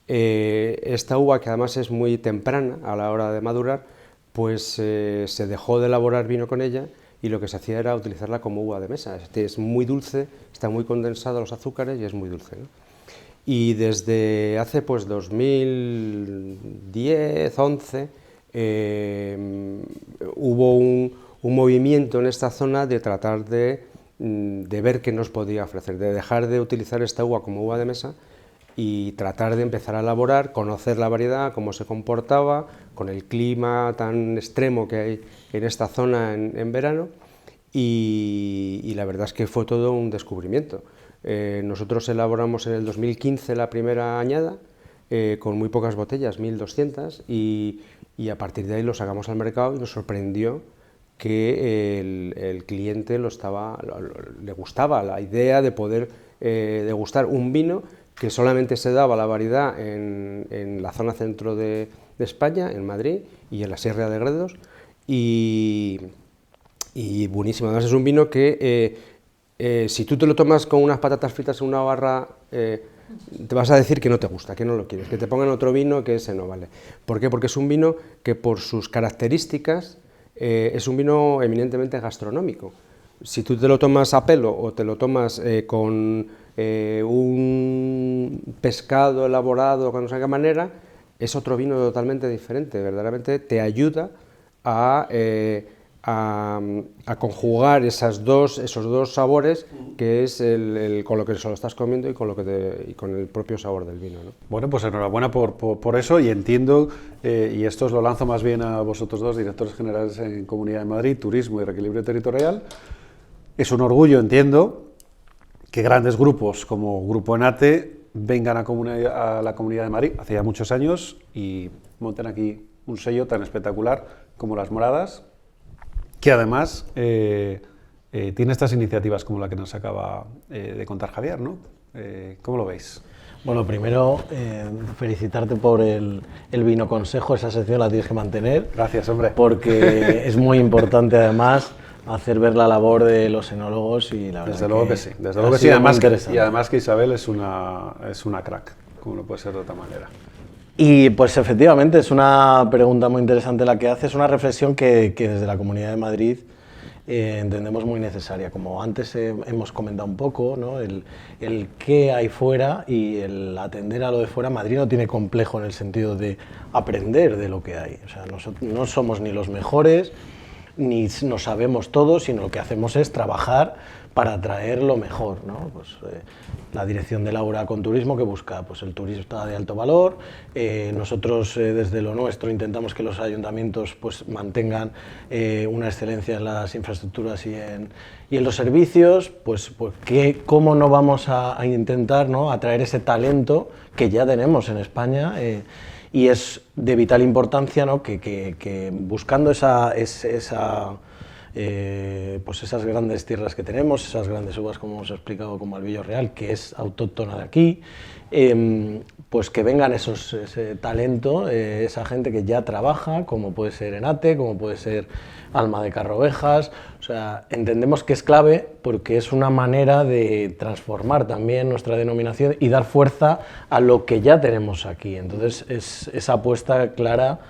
esta uva, que además es muy temprana a la hora de madurar, pues se dejó de elaborar vino con ella y lo que se hacía era utilizarla como uva de mesa. Es muy dulce, está muy condensado los azúcares y es muy dulce, ¿no? Y desde hace pues 2010, 11, hubo un movimiento en esta zona de tratar de ver qué nos podía ofrecer, de dejar de utilizar esta uva como uva de mesa y tratar de empezar a elaborar, conocer la variedad, cómo se comportaba, con el clima tan extremo que hay en esta zona en verano, y la verdad es que fue todo un descubrimiento. Nosotros elaboramos en el 2015 la primera añada, con muy pocas botellas, 1200, y a partir de ahí lo sacamos al mercado y nos sorprendió que el cliente le gustaba la idea de poder degustar un vino que solamente se daba la variedad en la zona centro de España, en Madrid y en la Sierra de Gredos, y buenísimo. Además es un vino que si tú te lo tomas con unas patatas fritas en una barra, te vas a decir que no te gusta, que no lo quieres, que te pongan otro vino que ese no vale. ¿Por qué? Porque es un vino que por sus características es un vino eminentemente gastronómico. Si tú te lo tomas a pelo o te lo tomas con un pescado elaborado con no sé qué manera, es otro vino totalmente diferente. Verdaderamente te ayuda a conjugar esos dos sabores, que es con lo que se lo estás comiendo y con el propio sabor del vino, ¿no? Bueno, pues enhorabuena por eso, y entiendo, y esto os lo lanzo más bien a vosotros dos, directores generales en Comunidad de Madrid, Turismo y Reequilibrio Territorial. Es un orgullo, entiendo, que grandes grupos como Grupo Enate vengan a la Comunidad de Madrid hace ya muchos años y monten aquí un sello tan espectacular como Las Moradas, que además tiene estas iniciativas como la que nos acaba de contar Javier, ¿no? ¿Cómo lo veis? Bueno, primero felicitarte por el vino consejo, esa sección la tienes que mantener. Gracias, hombre. Porque es muy importante además hacer ver la labor de los enólogos, y la verdad desde luego que sí, desde luego que sí, y además que Isabel es una crack, como no puede ser de otra manera. Y pues efectivamente es una pregunta muy interesante la que hace, es una reflexión que desde la Comunidad de Madrid entendemos muy necesaria. Como antes hemos comentado un poco, ¿no? el qué hay fuera y el atender a lo de fuera. Madrid no tiene complejo en el sentido de aprender de lo que hay. O sea, no somos ni los mejores, ni nos sabemos todo, sino lo que hacemos es trabajar para atraer lo mejor, ¿no? Pues, la dirección de Laura con Turismo, que busca pues, el turismo de alto valor. Nosotros desde lo nuestro intentamos que los ayuntamientos pues, mantengan una excelencia en las infraestructuras y en los servicios. ¿Cómo no vamos a intentar, ¿no? atraer ese talento que ya tenemos en España? Y es de vital importancia, ¿no? que buscando pues esas grandes tierras que tenemos, esas grandes uvas, como hemos explicado, como el Villo Real, que es autóctona de aquí, pues que vengan ese talento, esa gente que ya trabaja, como puede ser Enate, como puede ser Alma de Carrovejas. O sea, entendemos que es clave porque es una manera de transformar también nuestra denominación y dar fuerza a lo que ya tenemos aquí. Entonces, es esa apuesta clara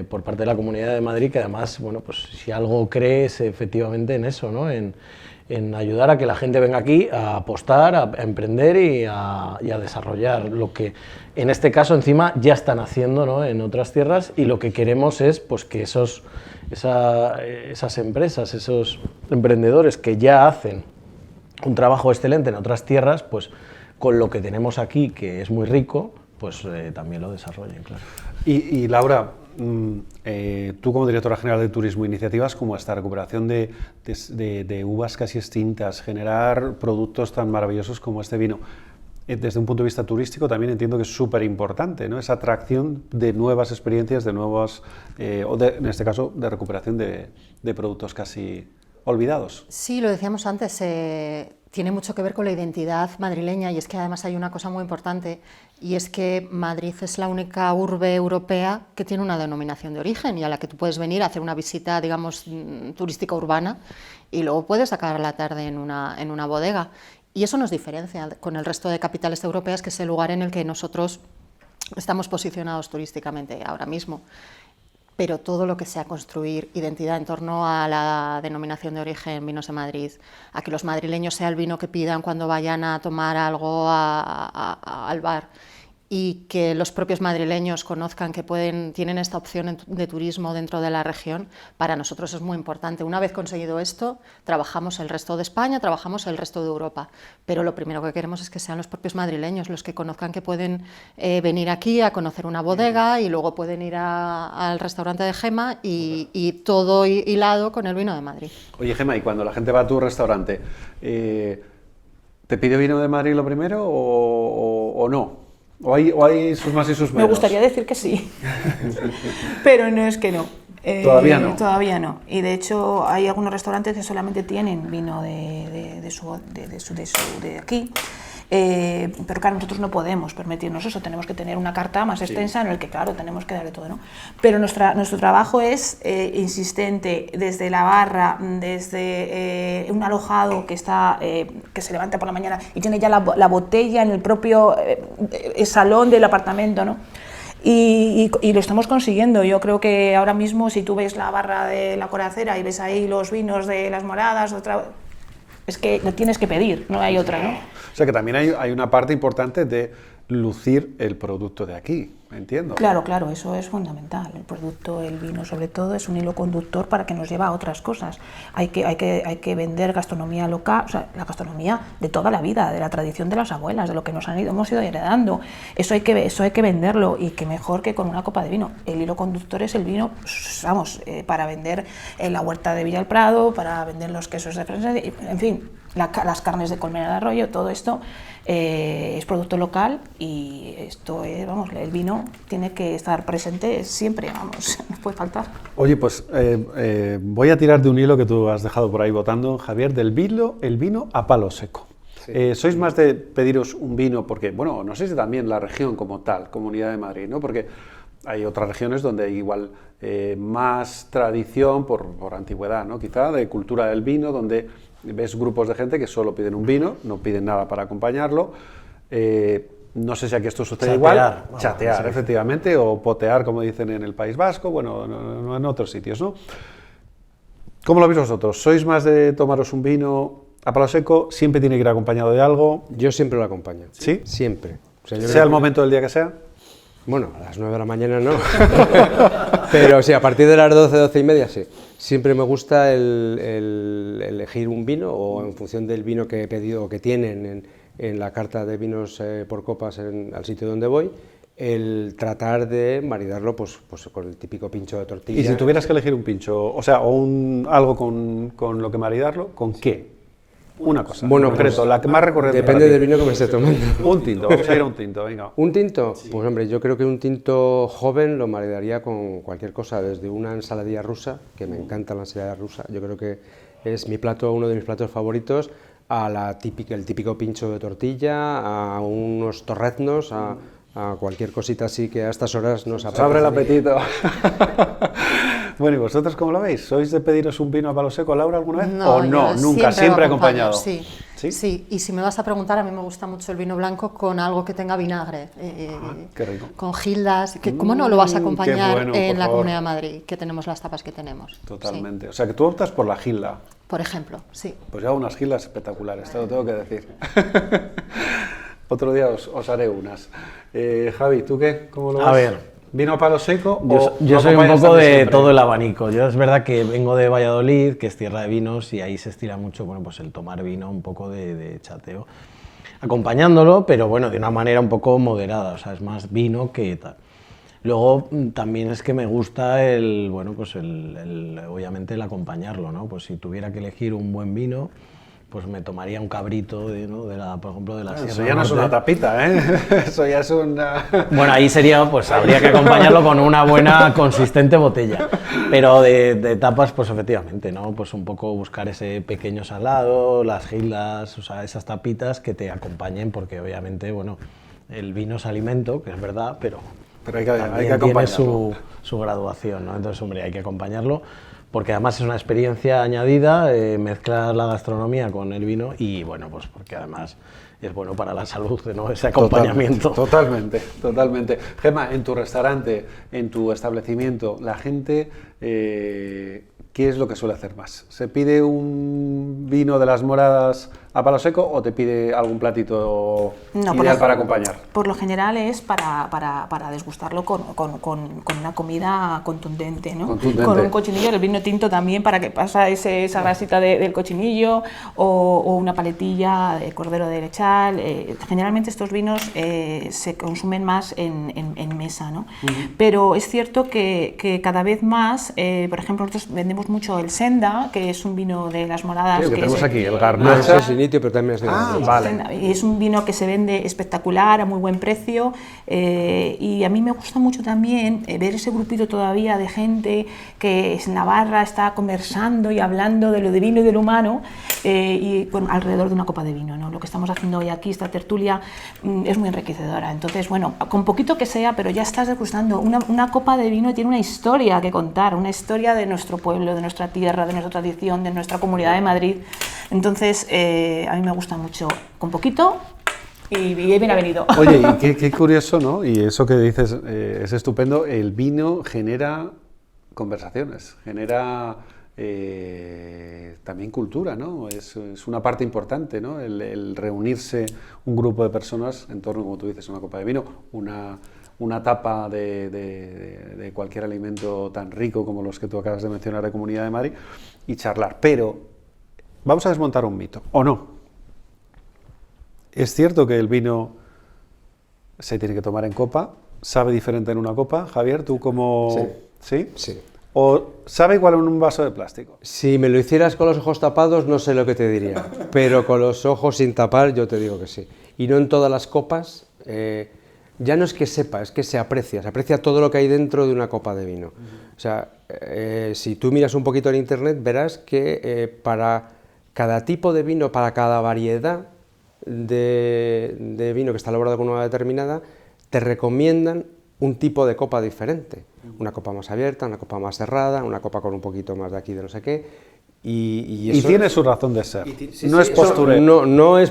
por parte de la Comunidad de Madrid, que además, bueno, pues si algo cree es efectivamente en eso, ¿no? En ayudar a que la gente venga aquí a apostar, a emprender y a desarrollar lo que en este caso encima ya están haciendo, ¿no? en otras tierras, y lo que queremos es pues, que esas empresas, esos emprendedores que ya hacen un trabajo excelente en otras tierras, pues con lo que tenemos aquí, que es muy rico, pues también lo desarrollen, claro. Y Laura, tú como directora general de Turismo, iniciativas como esta recuperación de uvas casi extintas, generar productos tan maravillosos como este vino, desde un punto de vista turístico también entiendo que es súper importante, ¿no? Esa atracción de nuevas experiencias, de nuevos, en este caso, de recuperación de productos casi olvidados. Sí, lo decíamos antes, tiene mucho que ver con la identidad madrileña, y es que además hay una cosa muy importante, y es que Madrid es la única urbe europea que tiene una denominación de origen y a la que tú puedes venir a hacer una visita, digamos, turística urbana, y luego puedes acabar la tarde en una bodega. Y eso nos diferencia con el resto de capitales europeas, que es el lugar en el que nosotros estamos posicionados turísticamente ahora mismo. Pero todo lo que sea construir identidad en torno a la denominación de origen Vinos de Madrid, a que los madrileños sea el vino que pidan cuando vayan a tomar algo al bar, y que los propios madrileños conozcan que tienen esta opción de turismo dentro de la región, para nosotros es muy importante. Una vez conseguido esto, trabajamos el resto de España, trabajamos el resto de Europa, pero lo primero que queremos es que sean los propios madrileños los que conozcan que pueden venir aquí a conocer una bodega, y luego pueden ir al restaurante de Gema, y todo hilado con el vino de Madrid. Oye, Gema, y cuando la gente va a tu restaurante, ¿te pide vino de Madrid lo primero o no? ¿O hay sus más y sus menos? Me gustaría decir que sí, pero no es que no. ¿Todavía no? Todavía no. Y de hecho hay algunos restaurantes que solamente tienen vino de aquí. Pero claro, nosotros no podemos permitirnos eso, tenemos que tener una carta más extensa en la que, claro, tenemos que darle todo, ¿no? Pero nuestro trabajo es insistente, desde la barra, desde un alojado que se levanta por la mañana y tiene ya la botella en el propio salón del apartamento, ¿no? Y lo estamos consiguiendo. Yo creo que ahora mismo, si tú ves la barra de la Coracera y ves ahí los vinos de las Moradas, es que lo tienes que pedir, no hay otra, ¿no? O sea que también hay una parte importante de lucir el producto de aquí, entiendo. Claro, claro, eso es fundamental. El producto, el vino sobre todo, es un hilo conductor para que nos lleve a otras cosas. Hay que vender gastronomía local, o sea, la gastronomía de toda la vida, de la tradición de las abuelas, de lo que hemos ido heredando. Eso hay que venderlo, y que mejor que con una copa de vino. El hilo conductor es el vino, vamos, para vender la huerta de Villa del Prado, para vender los quesos de Francia, en fin, las carnes de Colmena de Arroyo, todo esto es producto local, y esto es, vamos, el vino tiene que estar presente siempre, vamos, no puede faltar. Oye, pues voy a tirar de un hilo que tú has dejado por ahí botando, Javier, el vino a palo seco. Sí. ¿Sois más de pediros un vino porque, bueno, no sé si también la región como tal, Comunidad de Madrid, ¿no? Porque hay otras regiones donde hay igual más tradición por antigüedad, ¿no? Quizá de cultura del vino, donde ves grupos de gente que solo piden un vino, no piden nada para acompañarlo. No sé si aquí esto sucede igual. Chatear, sí, efectivamente, o potear, como dicen en el País Vasco, bueno, no en otros sitios, ¿no? ¿Cómo lo veis vosotros? ¿Sois más de tomaros un vino a palo seco? ¿Siempre tiene que ir acompañado de algo? Yo siempre lo acompaño. ¿Sí? Siempre. O sea, sea el momento del día que sea. Bueno, a las 9 de la mañana no, pero sí, a partir de las 12, 12 y media sí. Siempre me gusta el elegir un vino, o en función del vino que he pedido o que tienen en la carta de vinos por copas al sitio donde voy, el tratar de maridarlo pues con el típico pincho de tortilla. Y si tuvieras que elegir un pincho, o sea, algo con lo que maridarlo, ¿con qué? Una cosa, bueno, concreto, pues, la que más recurrente. Depende del vino que me esté tomando. Un tinto, vamos a ir a un tinto, venga. ¿Un tinto? Sí. Pues hombre, yo creo que un tinto joven lo maridaría con cualquier cosa, desde una ensaladilla rusa, que me encanta la ensalada rusa, yo creo que es uno de mis platos favoritos, a el típico pincho de tortilla, a unos torreznos, a cualquier cosita así que a estas horas nos apetece. Abre el apetito. Bueno, ¿y vosotros cómo lo veis? ¿Sois de pediros un vino a palo seco, Laura, alguna vez? No, ¿O no? Nunca, siempre acompañado. Sí. ¿Sí? Sí, y si me vas a preguntar, a mí me gusta mucho el vino blanco con algo que tenga vinagre. Qué rico. Con gildas. ¿Cómo no lo vas a acompañar bueno, en la Comunidad de Madrid, que tenemos las tapas que tenemos? Totalmente. Sí. O sea, que tú optas por la gilda. Por ejemplo, sí. Pues yo hago unas gildas espectaculares, te lo tengo que decir. Otro día os haré unas. Javi, ¿tú qué? ¿Cómo lo ves? A ver. ¿Vino a palo seco? Yo soy un poco de todo el abanico. Yo es verdad que vengo de Valladolid, que es tierra de vinos, y ahí se estira mucho, bueno, pues el tomar vino, un poco de chateo, acompañándolo, pero bueno, de una manera un poco moderada, o sea, es más vino que tal. Luego también es que me gusta obviamente el acompañarlo, ¿no? Pues si tuviera que elegir un buen vino, pues me tomaría un cabrito, ¿no? por ejemplo, de la Sierra Eso ya no es Norte. una tapita, ¿eh? Eso ya es una... Bueno, ahí sería, pues habría que acompañarlo con una buena, consistente botella. Pero de tapas, pues efectivamente, ¿no? Pues un poco buscar ese pequeño salado, las gilas, o sea, esas tapitas que te acompañen, porque obviamente, bueno, el vino es alimento, que es verdad, pero hay que tiene acompañarlo. su graduación, ¿no? Entonces, hombre, hay que acompañarlo, porque además es una experiencia añadida, mezclar la gastronomía con el vino y, bueno, pues porque además es bueno para la salud, ¿no? Ese acompañamiento. Totalmente, totalmente. Gemma, en tu restaurante, en tu establecimiento, la gente, ¿qué es lo que suele hacer más? ¿Se pide un vino de las Moradas a palo seco o te pide algún platito ideal para acompañar? Por lo general es para desgustarlo con una comida contundente, ¿no? Contundente. Con un cochinillo, el vino tinto también para que pasa esa grasita del cochinillo o una paletilla de cordero de lechal. Generalmente estos vinos se consumen más en mesa, ¿no? Pero es cierto que cada vez más, por ejemplo, nosotros vendemos mucho el Senda, que es un vino de las Moradas. Sí, que tenemos aquí, el No Garnacha. es initio, pero también es de vale. Y es un vino que se vende espectacular, a muy buen precio, y a mí me gusta mucho también ver ese grupito todavía de gente que en la barra está conversando y hablando de lo divino y de lo humano, y alrededor de una copa de vino, ¿no? Lo que estamos haciendo hoy aquí, esta tertulia, es muy enriquecedora. Entonces, bueno, con poquito que sea, pero ya estás degustando. Una copa de vino tiene una historia que contar, una historia de nuestro pueblo, de nuestra tierra, de nuestra tradición, de nuestra Comunidad de Madrid. Entonces, a mí me gusta mucho con poquito y bien avenido. Oye, y qué curioso, ¿no? Y eso que dices es estupendo. El vino genera conversaciones, genera también cultura, ¿no? Es una parte importante, ¿no? El reunirse un grupo de personas en torno, como tú dices, a una copa de vino, una tapa de cualquier alimento tan rico como los que tú acabas de mencionar de Comunidad de Madrid y charlar. Pero vamos a desmontar un mito, ¿o no? ¿Es cierto que el vino se tiene que tomar en copa? ¿Sabe diferente en una copa? Javier, ¿tú cómo...? ¿Sí? Sí. ¿O sabe igual en un vaso de plástico? Si me lo hicieras con los ojos tapados, no sé lo que te diría, pero con los ojos sin tapar, yo te digo que sí. Y no en todas las copas, ya no es que sepa, es que se aprecia todo lo que hay dentro de una copa de vino. O sea, si tú miras un poquito en internet, verás que para cada tipo de vino, para cada variedad de vino que está elaborado con una determinada, te recomiendan un tipo de copa diferente. Una copa más abierta, una copa más cerrada, una copa con un poquito más de aquí de no sé qué. Y eso, tiene su razón de ser. no es postureo. No es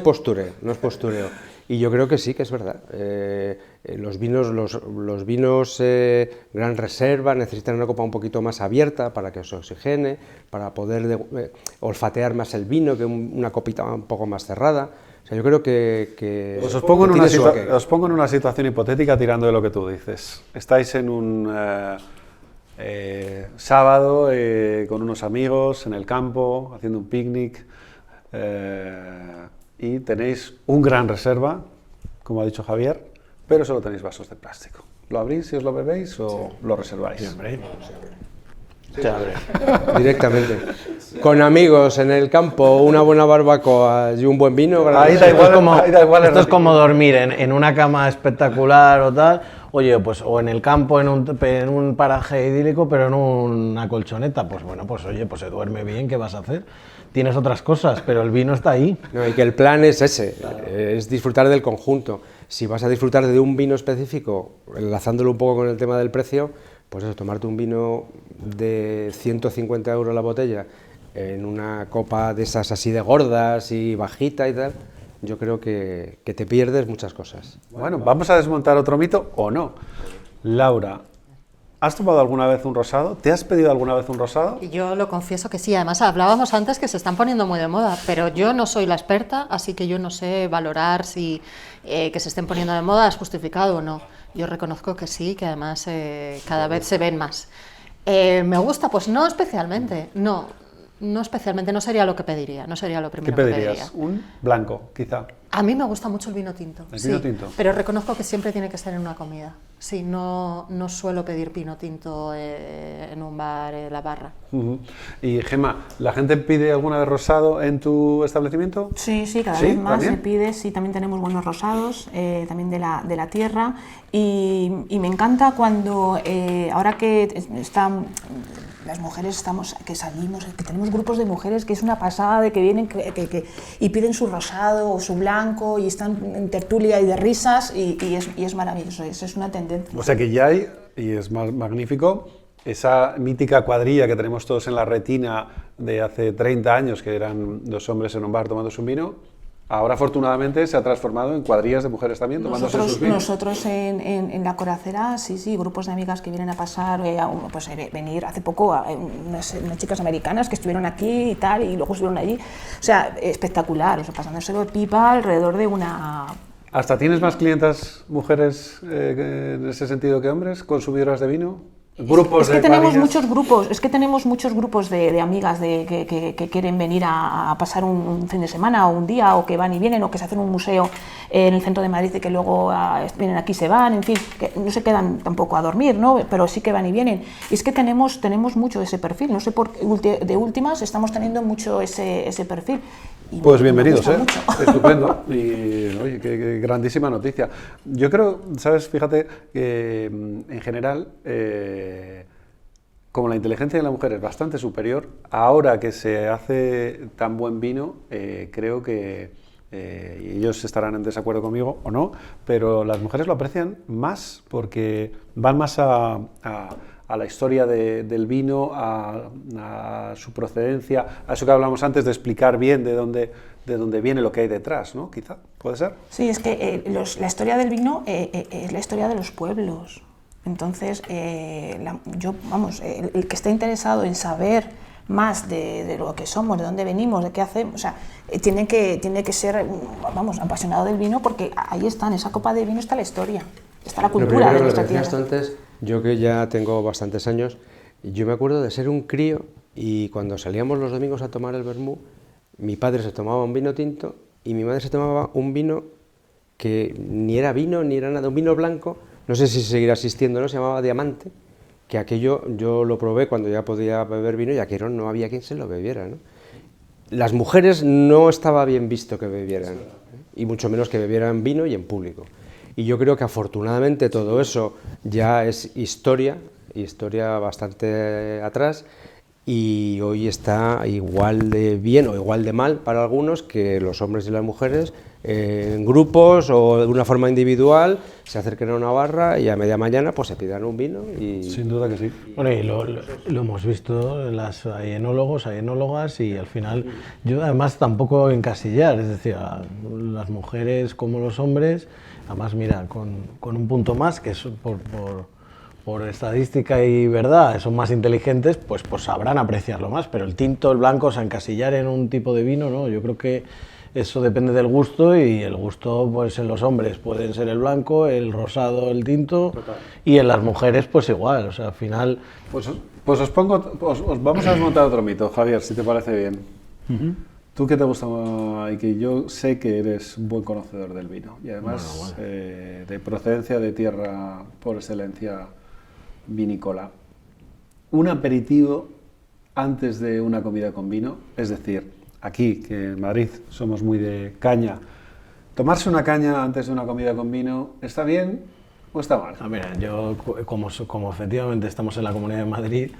postureo. Y yo creo que sí, que es verdad. Los vinos Gran Reserva necesitan una copa un poquito más abierta para que se oxigene, para poder olfatear más el vino que una copita un poco más cerrada. O sea, yo creo que Pues os pongo en una situación hipotética tirando de lo que tú dices. Estáis en un sábado con unos amigos en el campo, haciendo un picnic, y tenéis un Gran Reserva, como ha dicho Javier, pero solo tenéis vasos de plástico. ¿Lo abrís y os lo bebéis o lo reserváis? Siempre. directamente. Con amigos en el campo, una buena barbacoa y un buen vino. Ahí da igual, Esto es como dormir en una cama espectacular o tal. Oye, pues o en el campo, en un paraje idílico, pero en una colchoneta. Pues bueno, pues oye, pues se duerme bien, ¿qué vas a hacer? Tienes otras cosas, pero el vino está ahí. No, y que el plan es ese, claro. Es disfrutar del conjunto. Si vas a disfrutar de un vino específico, enlazándolo un poco con el tema del precio, pues eso, tomarte un vino de 150 € la botella en una copa de esas así de gordas y bajita y tal, yo creo que te pierdes muchas cosas. Bueno, vamos a desmontar otro mito o no. Laura, ¿has tomado alguna vez un rosado? ¿Te has pedido alguna vez un rosado? Yo lo confieso que sí, además hablábamos antes que se están poniendo muy de moda, pero yo no soy la experta, así que yo no sé valorar si que se estén poniendo de moda es justificado o no. Yo reconozco que sí, que además cada vez se ven más. ¿Me gusta? Pues no especialmente, no. No especialmente, no sería lo que pediría, no sería lo ¿Qué primero que pediría. pedirías? ¿Un blanco, quizá? A mí me gusta mucho el vino tinto. ¿El vino tinto? Pero reconozco que siempre tiene que ser en una comida. Sí, no suelo pedir vino tinto en un bar, en la barra. Y Gemma, ¿la gente pide alguna vez rosado en tu establecimiento? Sí, cada ¿Sí? vez más ¿También? se pide, sí, también tenemos buenos rosados, también de la tierra, y me encanta cuando, ahora que están las mujeres que salimos, que tenemos grupos de mujeres que es una pasada de que vienen y piden su rosado o su blanco y están en tertulia y de risas y es maravilloso, eso es una tendencia. O sea que ya hay, y es más magnífico, esa mítica cuadrilla que tenemos todos en la retina de hace 30 años, que eran 2 hombres en un bar tomándose un vino, ahora afortunadamente se ha transformado en cuadrillas de mujeres también tomándose sus vinos. Nosotros en la Coracera, sí, grupos de amigas que vienen a pasar, venir hace poco unas chicas americanas que estuvieron aquí y tal, y luego estuvieron allí, o sea, espectacular, eso, pasándoselo de pipa alrededor de una... ¿Hasta tienes más clientas mujeres en ese sentido que hombres, consumidoras de vino? Grupos es que de tenemos cuadrillas. muchos grupos de amigas que quieren venir a pasar un fin de semana o un día, o que van y vienen, o que se hacen un museo en el centro de Madrid y que luego vienen aquí y se van, en fin, que no se quedan tampoco a dormir, ¿no? Pero sí que van y vienen. Y es que tenemos mucho ese perfil, no sé por qué, de últimas estamos teniendo mucho ese perfil. Y pues bienvenidos, mucho. Estupendo. Y oye, qué grandísima noticia. Yo creo, ¿sabes? Fíjate que en general, como la inteligencia de la mujer es bastante superior, ahora que se hace tan buen vino, creo que, y ellos estarán en desacuerdo conmigo o no, pero las mujeres lo aprecian más porque van más a la historia del vino, a su procedencia, a eso que hablamos antes de explicar bien de dónde viene lo que hay detrás, ¿no? Quizá, ¿puede ser? Sí, es que la historia del vino es la historia de los pueblos. Entonces, el que esté interesado en saber más de lo que somos, de dónde venimos, de qué hacemos, o sea, tiene que ser, apasionado del vino, porque ahí está, en esa copa de vino está la historia, está la cultura de nuestra tierra. Antes, yo que ya tengo bastantes años, yo me acuerdo de ser un crío y cuando salíamos los domingos a tomar el vermú, mi padre se tomaba un vino tinto y mi madre se tomaba un vino que ni era vino ni era nada, un vino blanco, no sé si seguirá existiendo, ¿no? Se llamaba Diamante, que aquello yo lo probé cuando ya podía beber vino y aquello no había quien se lo bebiera, ¿no? Las mujeres no estaba bien visto que bebieran, y mucho menos que bebieran vino y en público. Y yo creo que afortunadamente todo eso ya es historia bastante atrás, y hoy está igual de bien o igual de mal para algunos que los hombres y las mujeres en grupos o de una forma individual se acerquen a una barra y a media mañana pues se pidan un vino. Sin duda que sí. Bueno, y lo hemos visto, hay enólogos, hay enólogas, y al final yo además tampoco encasillar, es decir, a las mujeres como los hombres, además mira, con un punto más, que es por estadística y verdad, son más inteligentes, pues sabrán apreciarlo más, pero el tinto, el blanco, o sea, encasillar en un tipo de vino, ¿no? Yo creo que eso depende del gusto, y el gusto pues en los hombres pueden ser el blanco, el rosado, el tinto. Total. Y en las mujeres pues igual, o sea, al final... Pues os vamos a desmontar otro mito, Javier, si te parece bien. Tú que te gusta y que yo sé que eres un buen conocedor del vino, y además bueno. De procedencia de tierra por excelencia vinícola. Un aperitivo antes de una comida con vino, es decir, aquí, que en Madrid somos muy de caña, ¿tomarse una caña antes de una comida con vino está bien o está mal? Mira, yo, como efectivamente estamos en la Comunidad de Madrid,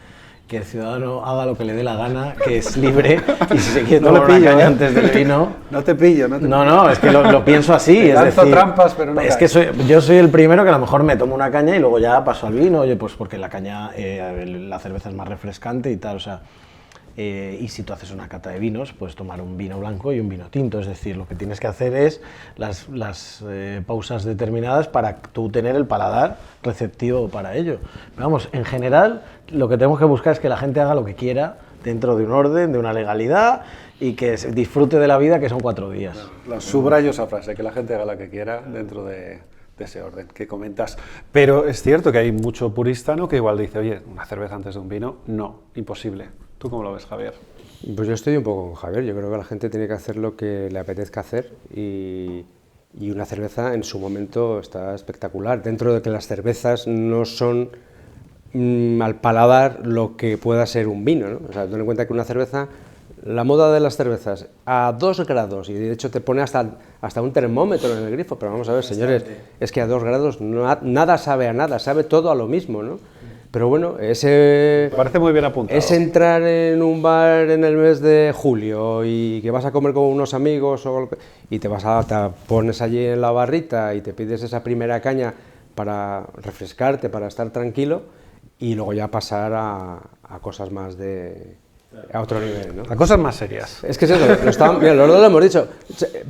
que el ciudadano haga lo que le dé la gana, que es libre, y si se quiere tomar una caña antes del vino... No te pillo. No, es que lo pienso así. Es decir, trampas, pero no es caes. Que yo soy el primero que a lo mejor me tomo una caña y luego ya paso al vino, oye, pues porque la caña, la cerveza es más refrescante y tal, o sea... y si tú haces una cata de vinos, puedes tomar un vino blanco y un vino tinto, es decir, lo que tienes que hacer es las pausas determinadas para tú tener el paladar receptivo para ello. Pero vamos, en general, lo que tenemos que buscar es que la gente haga lo que quiera dentro de un orden, de una legalidad, y que disfrute de la vida, que son 4 días. Subrayo esa frase, que la gente haga la que quiera dentro de ese orden que comentas. Pero es cierto que hay mucho purista, ¿no?, que igual dice, oye, una cerveza antes de un vino, no, imposible. ¿Tú cómo lo ves, Javier? Pues yo estoy un poco con Javier, yo creo que la gente tiene que hacer lo que le apetezca hacer y una cerveza en su momento está espectacular, dentro de que las cervezas no son al paladar lo que pueda ser un vino, ¿no? O sea, ten en cuenta que una cerveza, la moda de las cervezas a 2 grados, y de hecho te pone hasta un termómetro en el grifo, pero vamos a ver, señores, es que a 2 grados nada sabe a nada, sabe todo a lo mismo, ¿no? Pero bueno, Parece muy bien apuntado. es entrar en un bar en el mes de julio y que vas a comer con unos amigos y te pones allí en la barrita y te pides esa primera caña para refrescarte, para estar tranquilo, y luego ya pasar a cosas más a otro nivel, ¿no? A cosas más serias. Es que es eso, mira, los dos lo hemos dicho,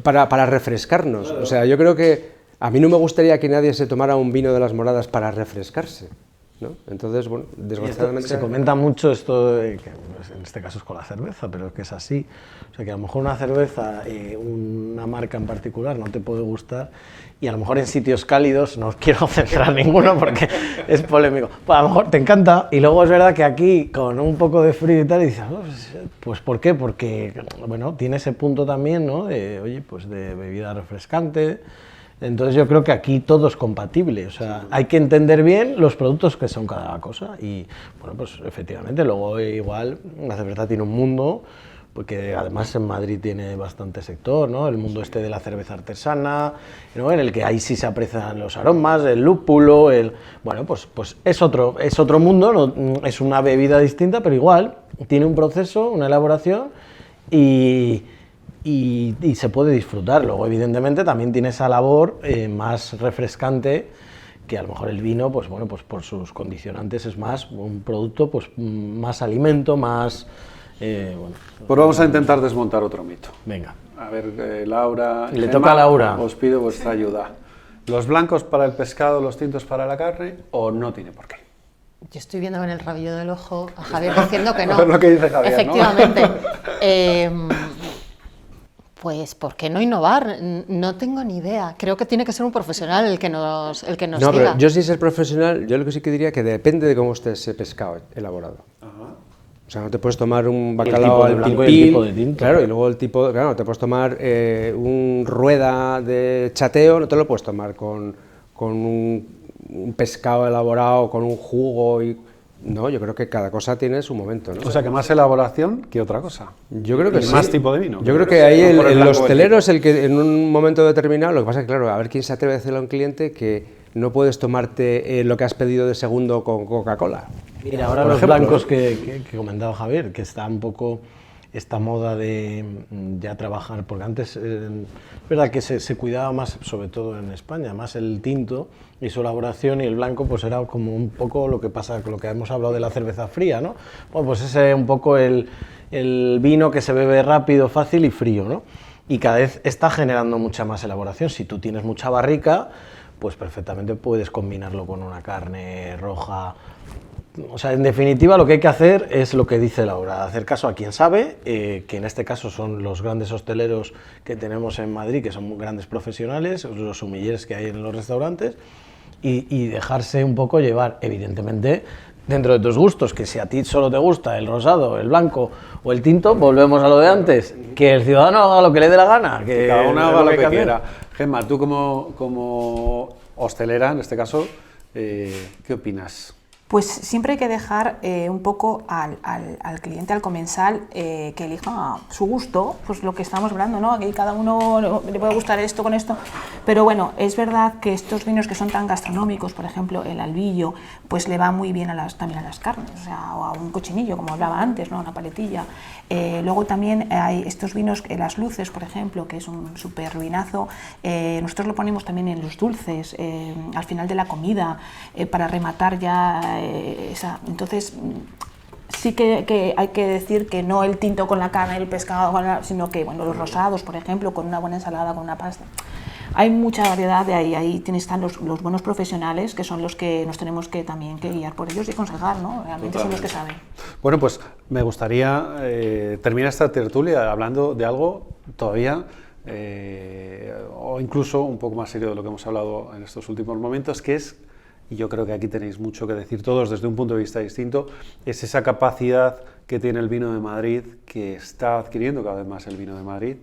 para refrescarnos. O sea, yo creo que a mí no me gustaría que nadie se tomara un vino de las Moradas para refrescarse, ¿no? Entonces, bueno, desgraciadamente... Se comenta mucho esto, que en este caso es con la cerveza, pero es que es así. O sea, que a lo mejor una cerveza, una marca en particular, no te puede gustar, y a lo mejor en sitios cálidos, no os quiero centrar ninguno porque es polémico, pues a lo mejor te encanta, y luego es verdad que aquí, con un poco de frío y tal, dices, oh, pues ¿por qué? Porque, bueno, tiene ese punto también, ¿no? Oye, pues de bebida refrescante. Entonces yo creo que aquí todo es compatible, o sea, hay que entender bien los productos que son cada cosa y, bueno, pues efectivamente, luego igual la cerveza tiene un mundo, porque además en Madrid tiene bastante sector, ¿no? El mundo este de la cerveza artesana, ¿no? En el que ahí sí se aprecian los aromas, el lúpulo, bueno, pues es otro mundo, ¿no? Es una bebida distinta, pero igual tiene un proceso, una elaboración y se puede disfrutar. Luego, evidentemente, también tiene esa labor más refrescante, que a lo mejor el vino, pues bueno, pues por sus condicionantes es más un producto, pues más alimento, más... bueno. Pues vamos a intentar desmontar otro mito. Venga. A ver, Laura... Le toca a Laura. Os pido vuestra ayuda. ¿Los blancos para el pescado, los tintos para la carne, o no tiene por qué? Yo estoy viendo con el rabillo del ojo a Javier diciendo que no. A ver lo que dice Javier, ¿no? Efectivamente. Pues, ¿por qué no innovar? No tengo ni idea. Creo que tiene que ser un profesional el que nos No, diga. pero yo sí ser profesional, yo lo que sí que diría que depende de cómo esté ese pescado elaborado. O sea, no te puedes tomar un bacalao al blanco y el pilpil, tipo de tinto. claro, y luego claro, te puedes tomar un rueda de chateo, no te lo puedes tomar con un pescado elaborado, con un jugo No, yo creo que cada cosa tiene su momento, ¿no? O sea, que más elaboración que otra cosa. Yo creo que Y sí. más tipo de vino. Yo creo que ahí Por el el blanco hostelero es el que en un momento determinado, lo que pasa es que, claro, a ver quién se atreve a decirle a un cliente que no puedes tomarte lo que has pedido de segundo con Coca-Cola. Mira, ahora Por los ejemplo, blancos que comentaba Javier, que está un poco esta moda de ya trabajar, porque antes es verdad que se cuidaba más, sobre todo en España, más el tinto y su elaboración, y el blanco pues era como un poco lo que pasa, lo que hemos hablado de la cerveza fría, ¿no? Bueno, pues ese un poco el vino que se bebe rápido, fácil y frío, ¿no? Y cada vez está generando mucha más elaboración. Si tú tienes mucha barrica, pues perfectamente puedes combinarlo con una carne roja. O sea, en definitiva, lo que hay que hacer es lo que dice Laura, hacer caso a quien sabe, que en este caso son los grandes hosteleros que tenemos en Madrid, que son grandes profesionales, los sumilleres que hay en los restaurantes, y dejarse un poco llevar, evidentemente, dentro de tus gustos, que si a ti solo te gusta el rosado, el blanco o el tinto, volvemos a lo de antes, que el ciudadano haga lo que le dé la gana, que cada uno haga lo que hacer. quiera. Gemma, tú como hostelera, en este caso, ¿qué opinas? Pues siempre hay que dejar un poco al cliente, al comensal, que elija su gusto, pues lo que estamos hablando, ¿no? Aquí cada uno le puede gustar esto con esto, pero bueno, es verdad que estos vinos que son tan gastronómicos, por ejemplo, el albillo, pues le va muy bien también a las carnes, o sea, o a un cochinillo, como hablaba antes, ¿no? Una paletilla. Luego también hay estos vinos, las luces, por ejemplo, que es un súper vinazo, nosotros lo ponemos también en los dulces, al final de la comida, para rematar ya entonces sí que hay que decir que no el tinto con la carne, el pescado, sino que bueno, los rosados, por ejemplo, con una buena ensalada, con una pasta. Hay mucha variedad de ahí están los buenos profesionales, que son los que nos tenemos que también que guiar por ellos y aconsejar, ¿no? Realmente son los que saben. Bueno, pues me gustaría terminar esta tertulia hablando de algo todavía, o incluso un poco más serio de lo que hemos hablado en estos últimos momentos, que es y yo creo que aquí tenéis mucho que decir todos desde un punto de vista distinto, es esa capacidad que tiene el vino de Madrid, que está adquiriendo cada vez más el vino de Madrid,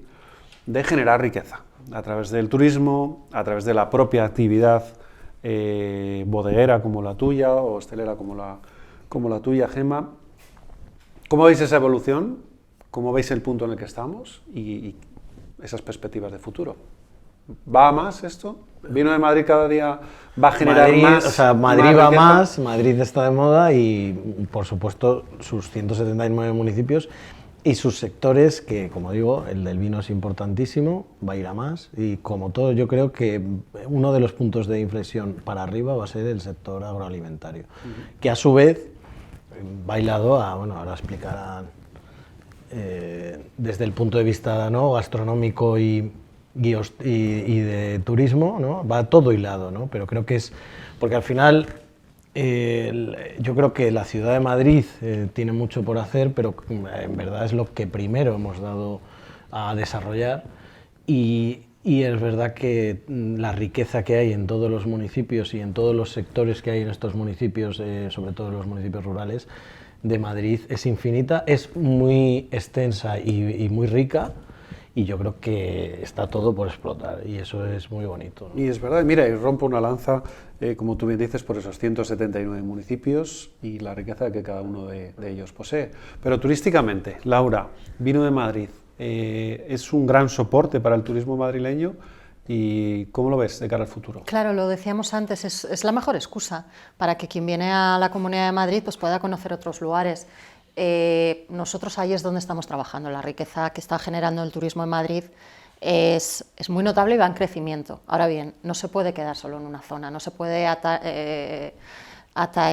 de generar riqueza a través del turismo, a través de la propia actividad bodeguera como la tuya o hostelera como la tuya, Gemma. ¿Cómo veis esa evolución? ¿Cómo veis el punto en el que estamos y esas perspectivas de futuro? ¿Va a más esto? ¿Vino de Madrid cada día va a generar más? O sea, Madrid va más, Madrid está de moda y, por supuesto, sus 179 municipios y sus sectores, que, como digo, el del vino es importantísimo, va a ir a más. Y, como todo, yo creo que uno de los puntos de inflexión para arriba va a ser el sector agroalimentario, que, a su vez, va hilado a, bueno, ahora explicarán, desde el punto de vista, ¿no?, gastronómico y de turismo, ¿no?, va todo hilado, ¿no? Pero creo que es, porque al final yo creo que la ciudad de Madrid tiene mucho por hacer, pero en verdad es lo que primero hemos dado a desarrollar, y es verdad que la riqueza que hay en todos los municipios y en todos los sectores que hay en estos municipios, sobre todo en los municipios rurales de Madrid, es infinita, es muy extensa y muy rica. Y yo creo que está todo por explotar y eso es muy bonito, ¿no? Y es verdad, mira, y rompo una lanza, como tú bien dices, por esos 179 municipios y la riqueza que cada uno de ellos posee. Pero turísticamente, Laura, Vino de Madrid, ¿es un gran soporte para el turismo madrileño? ¿Y cómo lo ves de cara al futuro? Claro, lo decíamos antes, es la mejor excusa para que quien viene a la Comunidad de Madrid pues pueda conocer otros lugares. Nosotros ahí es donde estamos trabajando. La riqueza que está generando el turismo en Madrid es muy notable y va en crecimiento. Ahora bien, no se puede quedar solo en una zona, no se puede atraer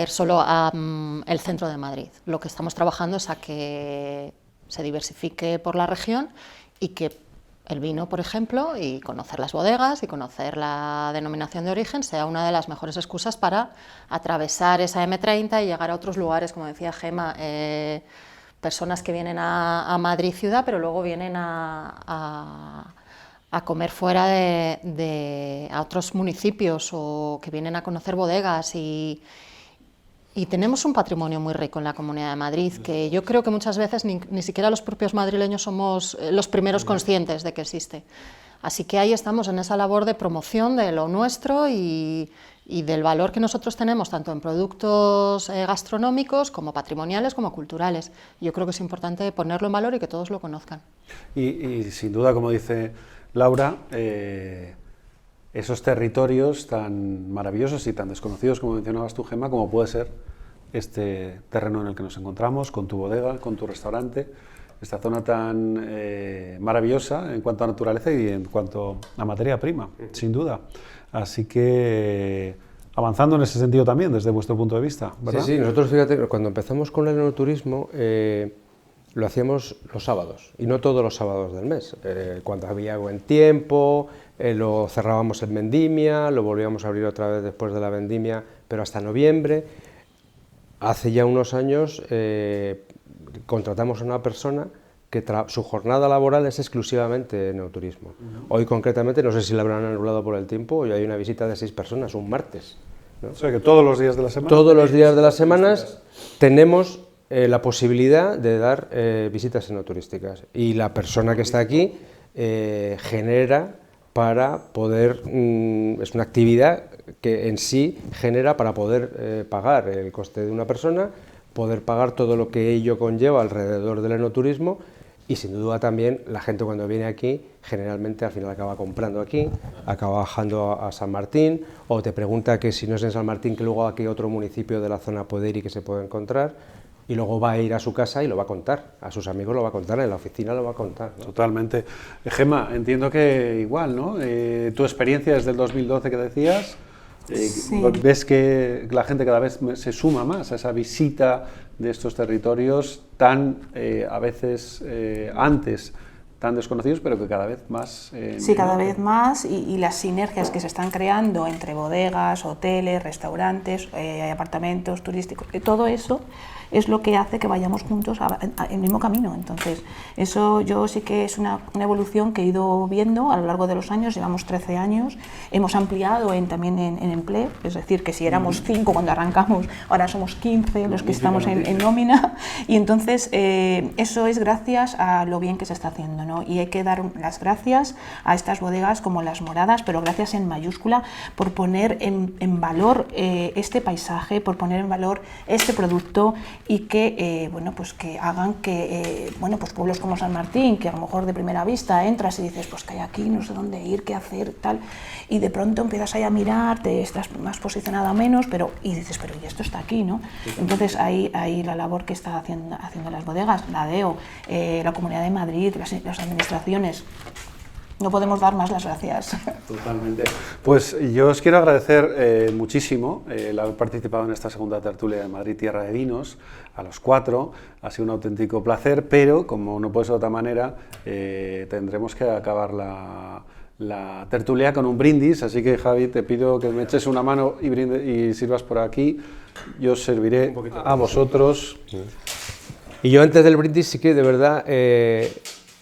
solo al centro de Madrid. Lo que estamos trabajando es a que se diversifique por la región y que el vino, por ejemplo, y conocer las bodegas y conocer la denominación de origen sea una de las mejores excusas para atravesar esa M30 y llegar a otros lugares, como decía Gemma, personas que vienen a Madrid ciudad, pero luego vienen a comer fuera a otros municipios o que vienen a conocer bodegas y tenemos un patrimonio muy rico en la Comunidad de Madrid, que yo creo que muchas veces ni siquiera los propios madrileños somos los primeros conscientes de que existe. Así que ahí estamos en esa labor de promoción de lo nuestro y del valor que nosotros tenemos, tanto en productos gastronómicos como patrimoniales como culturales. Yo creo que es importante ponerlo en valor y que todos lo conozcan. Y sin duda, como dice Laura, esos territorios tan maravillosos y tan desconocidos, como mencionabas tú, Gemma, como puede ser este terreno en el que nos encontramos, con tu bodega, con tu restaurante, esta zona tan maravillosa en cuanto a naturaleza y en cuanto a materia prima, sin duda. Así que avanzando en ese sentido también, desde vuestro punto de vista, ¿verdad? Sí, nosotros, fíjate, cuando empezamos con el enoturismo, lo hacíamos los sábados, y no todos los sábados del mes. Cuando había buen tiempo, lo cerrábamos en vendimia, lo volvíamos a abrir otra vez después de la vendimia, pero hasta noviembre. Hace ya unos años contratamos a una persona que su jornada laboral es exclusivamente enoturismo. Hoy concretamente, no sé si la habrán anulado por el tiempo, hoy hay una visita de 6 personas, un martes, ¿no? O sea que todos los días de la semana. Todos los días de las semanas tenemos la posibilidad de dar visitas enoturísticas, y la persona que está aquí genera para poder, es una actividad que en sí genera para poder pagar el coste de una persona, poder pagar todo lo que ello conlleva alrededor del enoturismo, y sin duda también la gente cuando viene aquí generalmente al final acaba comprando aquí, acaba bajando a San Martín, o te pregunta que si no es en San Martín que luego a qué otro municipio de la zona puede ir y que se puede encontrar, y luego va a ir a su casa y lo va a contar, a sus amigos lo va a contar, en la oficina lo va a contar, ¿no? Totalmente. Gemma, entiendo que igual, ¿no? Tu experiencia desde el 2012 que decías, Sí. ves que la gente cada vez se suma más a esa visita de estos territorios tan, a veces, antes tan desconocidos, pero que cada vez más... Sí, cada vez más, y las sinergias que se están creando entre bodegas, hoteles, restaurantes, apartamentos turísticos, todo eso es lo que hace que vayamos juntos el mismo camino. Entonces, eso yo sí que es una evolución que he ido viendo a lo largo de los años. Llevamos 13 años, hemos ampliado también en empleo, es decir, que si éramos 5 cuando arrancamos, ahora somos 15 los que estamos en nómina, y entonces eso es gracias a lo bien que se está haciendo, ¿no? Y hay que dar las gracias a estas bodegas como Las Moradas, pero gracias en mayúscula, por poner en valor este paisaje, por poner en valor este producto, y que, bueno, pues que hagan que bueno, pues pueblos como San Martín, que a lo mejor de primera vista entras y dices, pues que hay aquí, no sé dónde ir, qué hacer, tal, y de pronto empiezas ahí a mirar, te estás más posicionada menos, y dices, pero y esto está aquí, ¿no? Entonces ahí la labor que está haciendo las bodegas, la DEO, la Comunidad de Madrid, las administraciones, no podemos dar más las gracias. Totalmente. Pues yo os quiero agradecer muchísimo el haber participado en esta segunda tertulia de Madrid Tierra de Vinos, a los 4. Ha sido un auténtico placer, pero como no puede ser de otra manera, tendremos que acabar la tertulia con un brindis, así que Javi, te pido que me eches una mano y sirvas por aquí. Yo os serviré a vosotros. Y yo antes del brindis sí que de verdad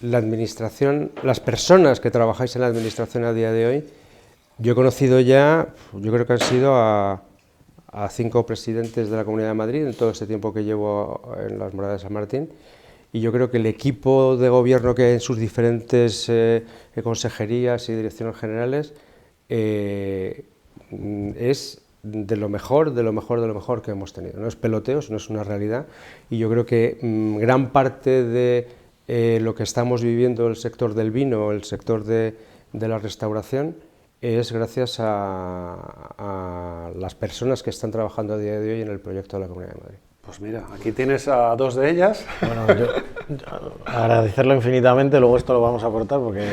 la administración, las personas que trabajáis en la administración a día de hoy, yo he conocido ya, yo creo que han sido a 5 presidentes de la Comunidad de Madrid en todo este tiempo que llevo en Las Moradas de San Martín, y yo creo que el equipo de gobierno que hay en sus diferentes consejerías y direcciones generales es de lo mejor que hemos tenido. No es peloteo, sino es una realidad, y yo creo que gran parte de lo que estamos viviendo el sector del vino, el sector de la restauración, es gracias a las personas que están trabajando a día de hoy en el proyecto de la Comunidad de Madrid. Pues mira, aquí tienes a 2 de ellas. Bueno, yo agradecerlo infinitamente, luego esto lo vamos a cortar porque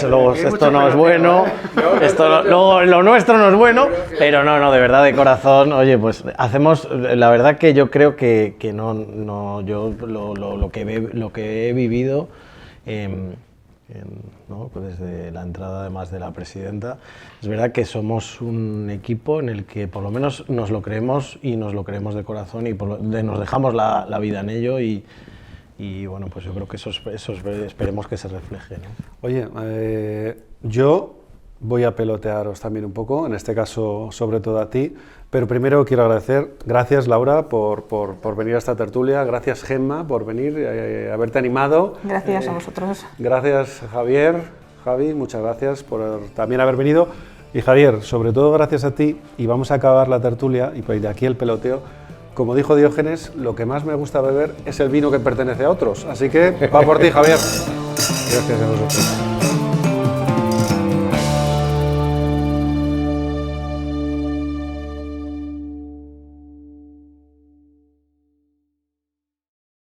luego esto no es bueno, lo nuestro no es bueno, pero no, de verdad, de corazón, oye, pues hacemos, la verdad que yo creo que no, yo lo que he vivido, ¿no? Pues desde la entrada además de la presidenta, es verdad que somos un equipo en el que por lo menos nos lo creemos, y nos lo creemos de corazón, y nos dejamos la vida en ello, y bueno, pues yo creo que eso esperemos que se refleje, ¿no? Oye, yo voy a pelotearos también un poco, en este caso sobre todo a ti, pero primero quiero agradecer, gracias Laura por venir a esta tertulia, gracias Gemma por venir, haberte animado. Gracias a vosotros. Gracias Javi, muchas gracias por también haber venido, y Javier, sobre todo gracias a ti, y vamos a acabar la tertulia, y pues de aquí el peloteo. Como dijo Diógenes, lo que más me gusta beber es el vino que pertenece a otros, así que va por ti Javier. Gracias a vosotros.